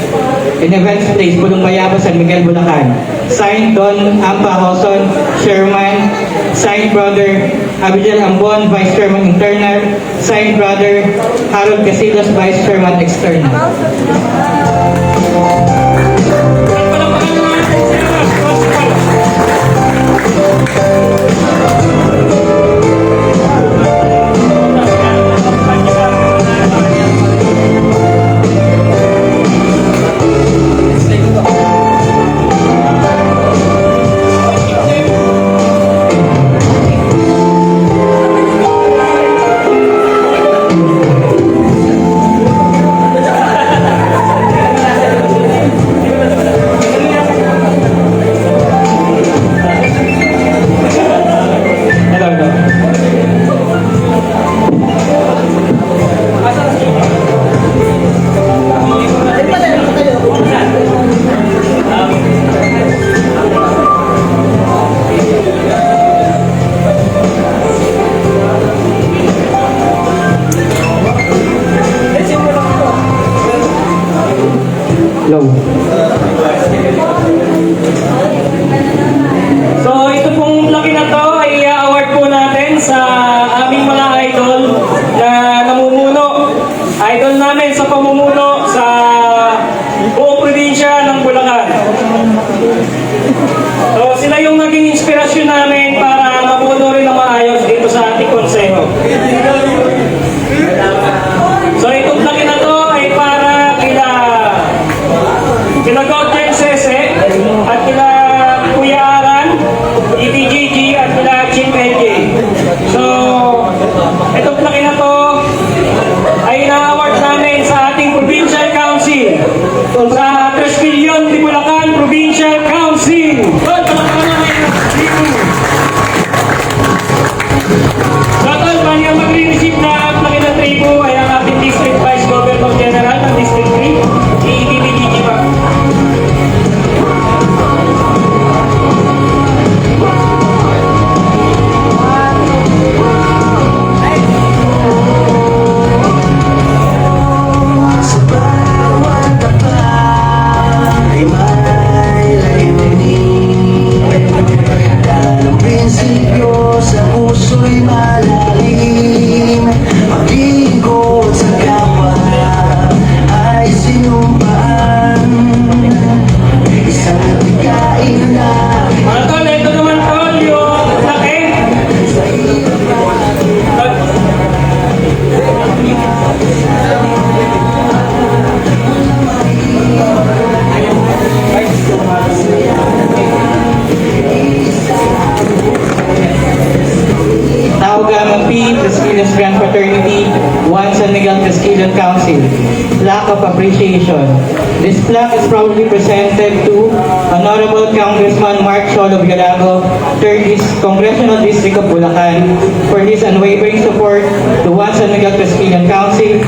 Place, Pulong Bayaba, San Miguel, Bulacan. Signed Don Ampa Hoson, Chairman. Signed Brother Abigail Ambon, Vice Chairman Internal. Signed Brother Harold Casillas, Vice Chairman External. So ito pong laki na to ay award po natin sa aming mga idol na namumuno. Idol namin sa pamumuno sa buong probinsya ng Bulacan. So sila yung naging inspirasyon namin para mamuno rin ng maayos dito sa ating konseho. So itong laki na to ay para kila Godjen Sese at kila Kuya Aran, EPGG at kila Chief LJ. So itong laki na to ay na-award namin sa ating Provincial Council sa Tresquillion de Bulacan Provincial Council. So tol, bali ang magre-receive na laki na tribo ay ang ating District Vice Governor General ng District 3, si EPGG pa. Mga tol, ito naman tol, yung laki. Tau Gamma Pi Tresquillos Grand Fraternity, 1 San Miguel Tresquillian Council. Plaque of Appreciation. This plaque is proudly presented to Honorable Congressman Mark Cholo Vigalago, 3rd Congressional District of Bulacan, for his unwavering support to 1 San Miguel Tresquillian Council.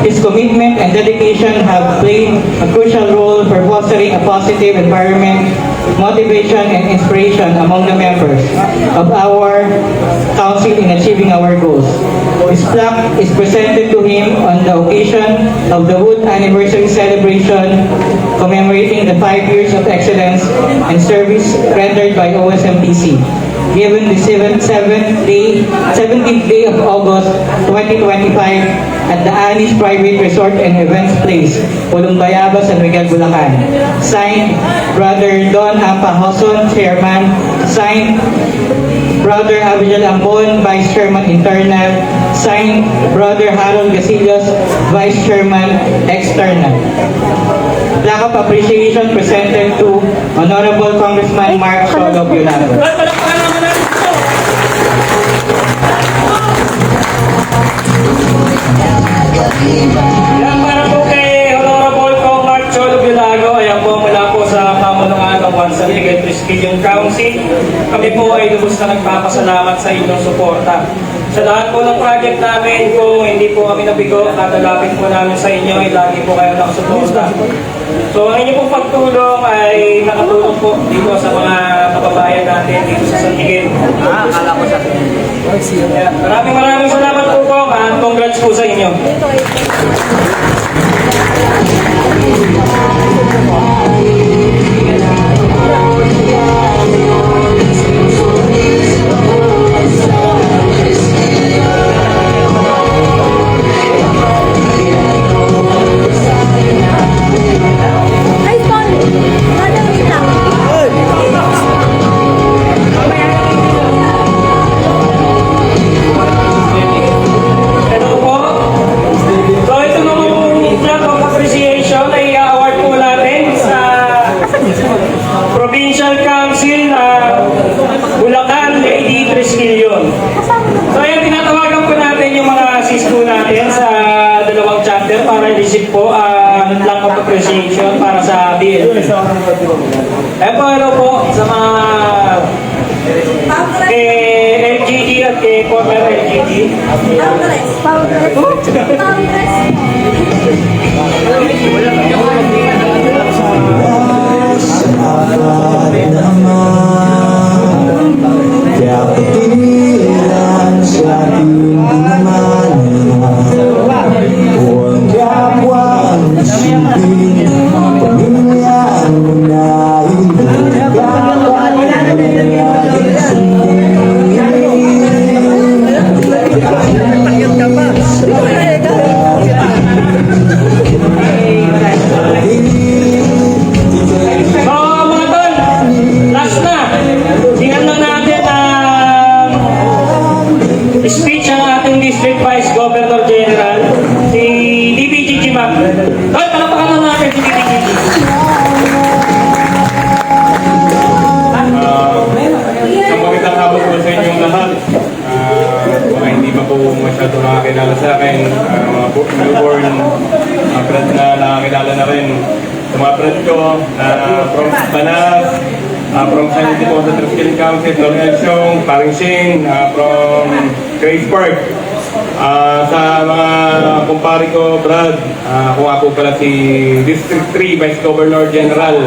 His commitment and dedication have played a crucial role for fostering a positive environment, motivation, and inspiration among the members of our council in achieving our goals. This plaque is presented to him on the occasion of the Wood Anniversary Celebration, commemorating the 5 years of excellence and service rendered by OSMPC, given the 17th day of August 2025 at the Anis Private Resort and Events Place, Pulong Bayaba, San Miguel, Bulacan. Signed, Brother Don Ampahoson, Chairman. Signed, Brother Abigail Ambon, Vice Chairman Internal. Signed, Brother Harold Gasillos, Vice Chairman External. Plaque of appreciation presented to Honorable Congressman Mark Solo Biolago. At palakpakan naman natin ito. Yan para po kay Honorable Kong Mark Cholo Biolago. Ayan po mula po sa pamunuan ng San Miguel Presbyterian Council. Kami po ay lubos na nagpapasalamat sa inyong suporta. Sa lahat po ng project namin, kung hindi po kami nabigo, tatalapin po namin sa inyo ay lagi po kayo nakasuporta. So ang inyong pong pagtulong ay nakatulong po dito sa mga kababayan natin dito sa San Miguel. Akala ko sa maraming salamat po at congrats po sa inyo. Ay, sorry. Madam, wait lang. Hello po. So ito naman plaque of appreciation ay award po natin sa Provincial Council na Bulacan Lady Trisquillion. So ayan, tinatawagan po natin yung mga sis po natin sa dalawang chapter para i-receive po ang plaque of appreciation para sa BL. Ayan po, hello po sa mga kay LGD at kay former LGD. Kaya patinilan sa ating naman huwag kapwa ang isipin pamilya ang unahin kapwa ang unahin So mga tol, last na. Tingnan lang natin ang speech ng ating District Vice Governor General, si DBGG Mac. Tol, palapakan lang natin si DBGG. Isang magandang hapon po sa inyong lahat. Mga hindi pa po masyado nakakilala sa akin, mga newborn, mga friends na nakakilala na rin. Sa mga friends ko, from Banas, from San Antonio sa Trisquillion Council, Northern Siong, Paring Shane, from Grace Park. Sa mga kumpare ko, Brad, ako nga po pala si District 3 Vice Governor General.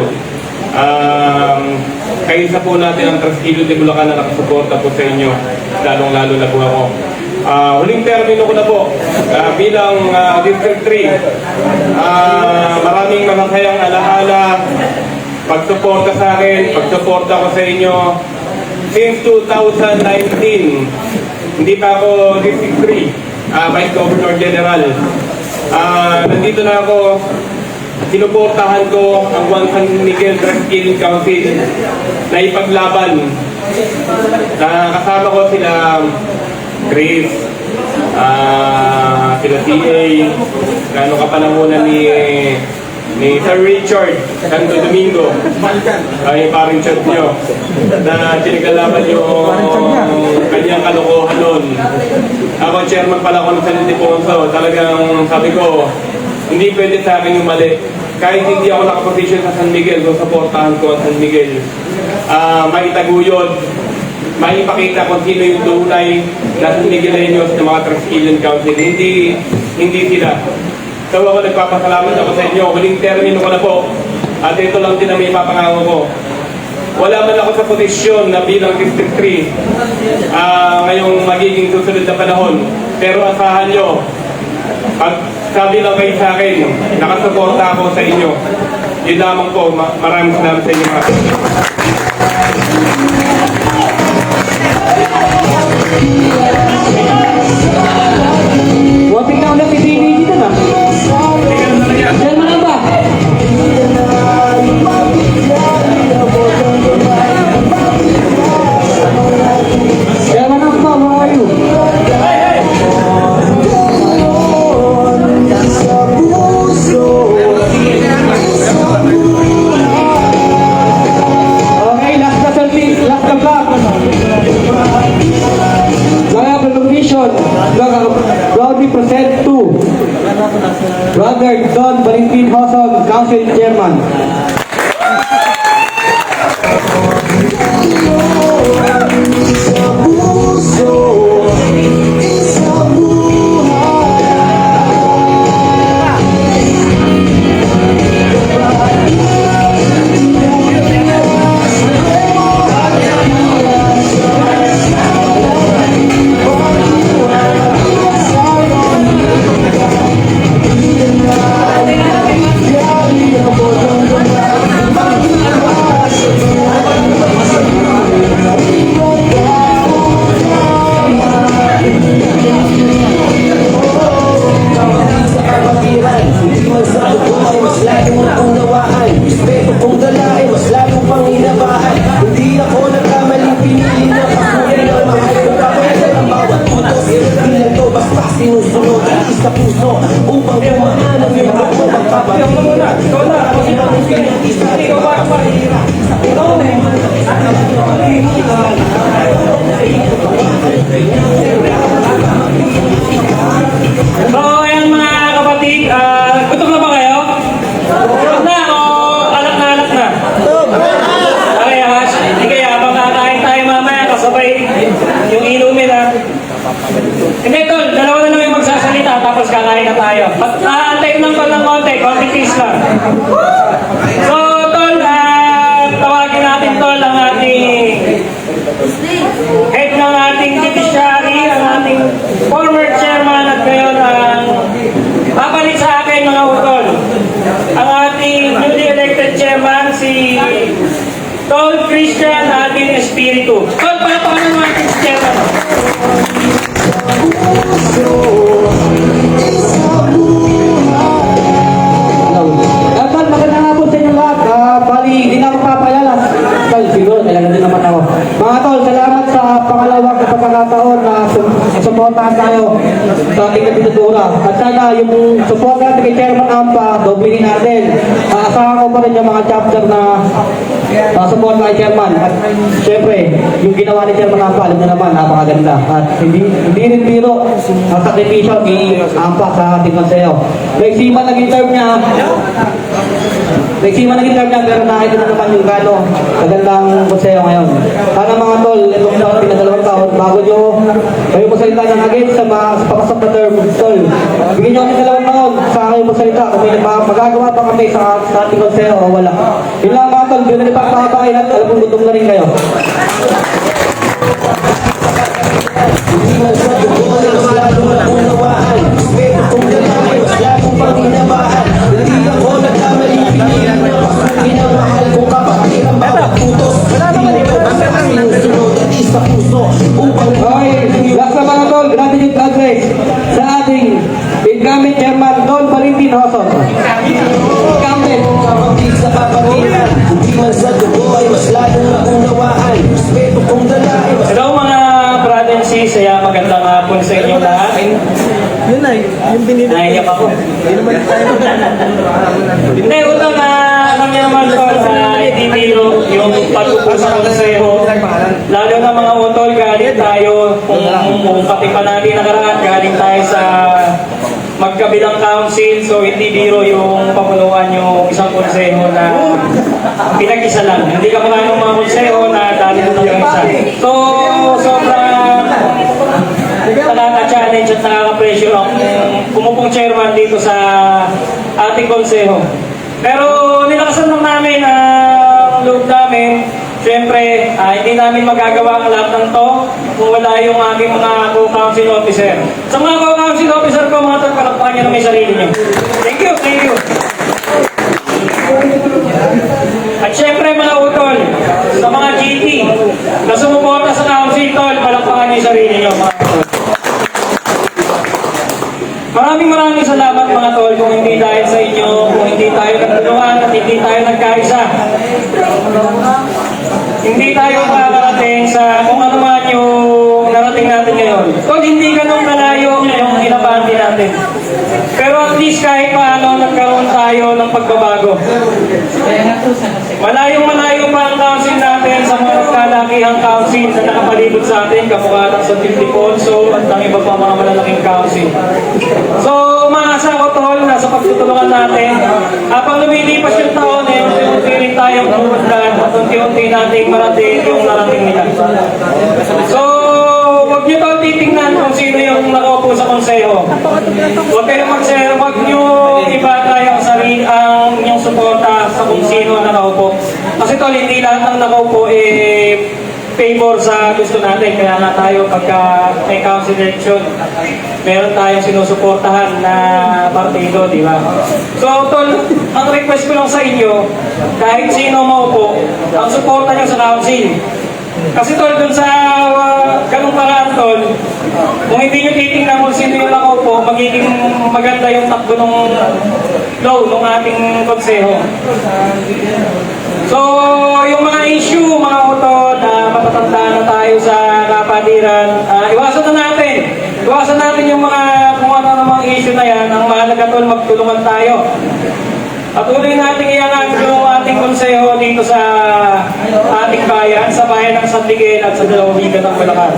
Kaisa po natin ang Trisquillion de Bulacan na nakasuporta po sa inyo, lalong-lalo na po ako. Huling termino ko na po bilang District 3. Maraming masasayang alaala, pagsuporta sa akin, pagsuporta ko sa inyo. Since 2019, hindi pa ako District 3, Vice Governor General. Nandito na ako. Sinuportahan ko ang San Miguel Trisquillion Council na ipaglaban. Kasama ko sila Chris, sila CA, gano'ng kapanahonan ni Sir Richard Santo Domingo, ay paring chat nyo, na pinaglaban yung kanyang kalokohan nun. Ako, chairman pala ako ng San Ildefonso. Talagang sabi ko, hindi pwede sa akin yung mali. Kahit hindi ako nakaposisyon sa San Miguel, kung supportahan ko ang San Miguel, maitaguyod, maipakita kung sino yung tunay na San Migueleños ng mga Trisquillion Council. Hindi sila. So ako nagpapasalamat ako sa inyo. Huling termino ko na po. At ito lang din ang may papangako ko. Wala man ako sa posisyon na bilang District 3 ngayong magiging susunod na panahon. Pero asahan nyo, pag sabi lang kayo sa akin, nakasuporta ako sa inyo. Yun lamang po. Maraming salamat sa inyo. Wapit na ulit ipili dito na. Diyan mo na ba? Diyan mo na ba? Where are you? Okay, last na selfie, last na vlog. Mga recognition, proudly present to Brother Don Valentin Hoson, Council Chairman. So, ayan mga kapatid, gutom na ba kayo? Gutom na o alak na? Parehas, hindi kaya pagkakain tayo mamaya kasabay yung inumin ha. Hindi tol, dalawa na lang yung magsasalita tapos kakain na tayo. Antayin lang tol ng konti peace lang. So tol, tawagin natin tol ang ating head ng ating judiciary, ang ating former chairman at ngayon ang papalit sa akin mga utol. Ang ating newly elected chairman, si Tol Christian Alvin Espiritu. Tol, paano mo ating chairman? Tol, magandang hapon sa inyo lahat. Bali, hindi na ako papalala. Tol, siguro, talaga din naman ako. Mga tol, salamat sa pangalawang pagkakataon na suportahan tayo sa ating kandidatura. At sana yung support natin kay Chairman Ampa, doblin natin. Asahan ko pa rin yung mga chapter na support kay Chairman. At syempre, yung ginawa ni Chairman Ampa, alam nyo naman, napakaganda. At hindi rin biro ang sakripisyo ni Ampa sa ating konseyo. Nagsiman naging term niya, pero nakita na naman yung gano'n magandang konseyo ngayon. Sana mga tol, itong taon, pinadalawang taon, bago nyo kayo masalita ng agad sa pakasok na term, tol. Bigyan nyo kami dalawang taon sa kayo masalita kung may magagawa pa kami sa ating konseyo o wala. Yun lang mga tol, yun na ipagpapakain at alam kong gutom na rin kayo. Okay, last na mga tol, gratitude address sa ating incoming chairman Don Valentin Hoson. Incumbent. Hello mga brother and sis, magandang hapon sa inyo lahat. Yun na, yung binili. Naiyak ako. Hindi, utang na kami naman tol na hindi biro yung pag-upo sa konseho. Lalo na mga utol, galing tayo, kung pati pa natin nakaraan, galing tayo sa magkabilang council, so hindi biro yung pamunuan yung isang konseho na pinag-isa lang. Hindi ka mga ng mga konseho na dali na ng isa. So, sobrang nakaka-challenge at nakaka-pressure ang pumupong chairman dito sa ating konseho. Pero nilakasan lang namin ang loob namin. Siyempre, hindi namin magagawa ang lahat ng to kung wala yung aking mga co-council officer. Sa mga co-council officer ko, mga palakpakan nyo na may sarili nyo. Thank you, thank you. At siyempre mga utol, sa mga GT na sumuporta sa council tol, palakpakan nyo yung sarili nyo. nagkaguluhan at hindi tayo nagkaisa. Hindi tayo makakarating sa kung ano man yung narating natin ngayon. Kung hindi ganun kalayo yung inabante natin. Pero at least kahit paano nagkaroon tayo ng pagbabago. Malayong-malayo pa ang council natin sa mga kalakihang council na nakapalibot sa atin, kamukha ng San Ildefonso at ang iba pa mga malalaking council. So, umaasa ko tol na sa pagtutulungan natin, habang lumilipas yung taon, unti-unti rin tayong pumundan at unti-unti nating marating yung narating nila. So, huwag nyo tol titingnan kung sino yung nakaupo sa konseho. Huwag kayo mag-share, huwag nyo iba tayong sarili ang inyong suporta sa kung sino ang nakaupo. Kasi tol, hindi lahat ng nakaupo favor sa gusto natin. Kaya nga tayo pagka may council election, meron tayong sinusuportahan na partido, di ba? So, tol, ang request ko lang sa inyo, kahit sino maupo, ang suporta nyo sa council. Kasi tol, dun sa ganung paraan tol, kung hindi nyo titingnan kung sino yung nakaupo, magiging maganda yung takbo ng flow ng ating konseho. So, yung mga issue, mga utod, matatandaan na tayo sa kapatiran, iwasan na natin. Iwasan natin yung mga kung ano namang issue na yan. Ang mahalaga tol, magtulungan tayo. Patuloy natin iangat yung ating konseho dito sa ating bayan, sa bayan ng San Miguel at sa Dalawigan ng Bulacan.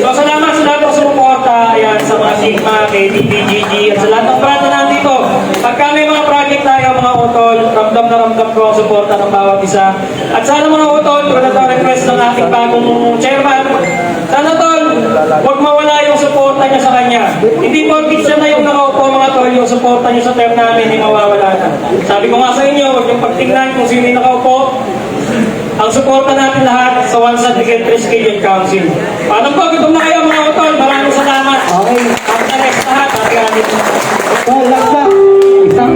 So salamat sa lahat ng sumuporta, ayan, sa mga Sigma, kay DPGG, at sa lahat ng brand na nandito. Pagka may mga project tayo, mga utol, ramdam na ramdam ko ang suporta ng bawat isa. At sana mga utol, kung na request ng ating bagong chairman, sana tol, huwag mawala yung suporta niya sa kanya. Hindi porkit siya na yung nakaupo, mga tol, yung suporta niyo sa term namin, hindi mawawala na. Sabi ko nga sa inyo, huwag yung pagtingnan kung sino yung nakaupo. Ang suporta natin lahat sa One San Miguel Triskelion Council. Paano po? Gutom na kayo mga utol. Maraming salamat. Okay. Ang sa next lahat. So, last na, isang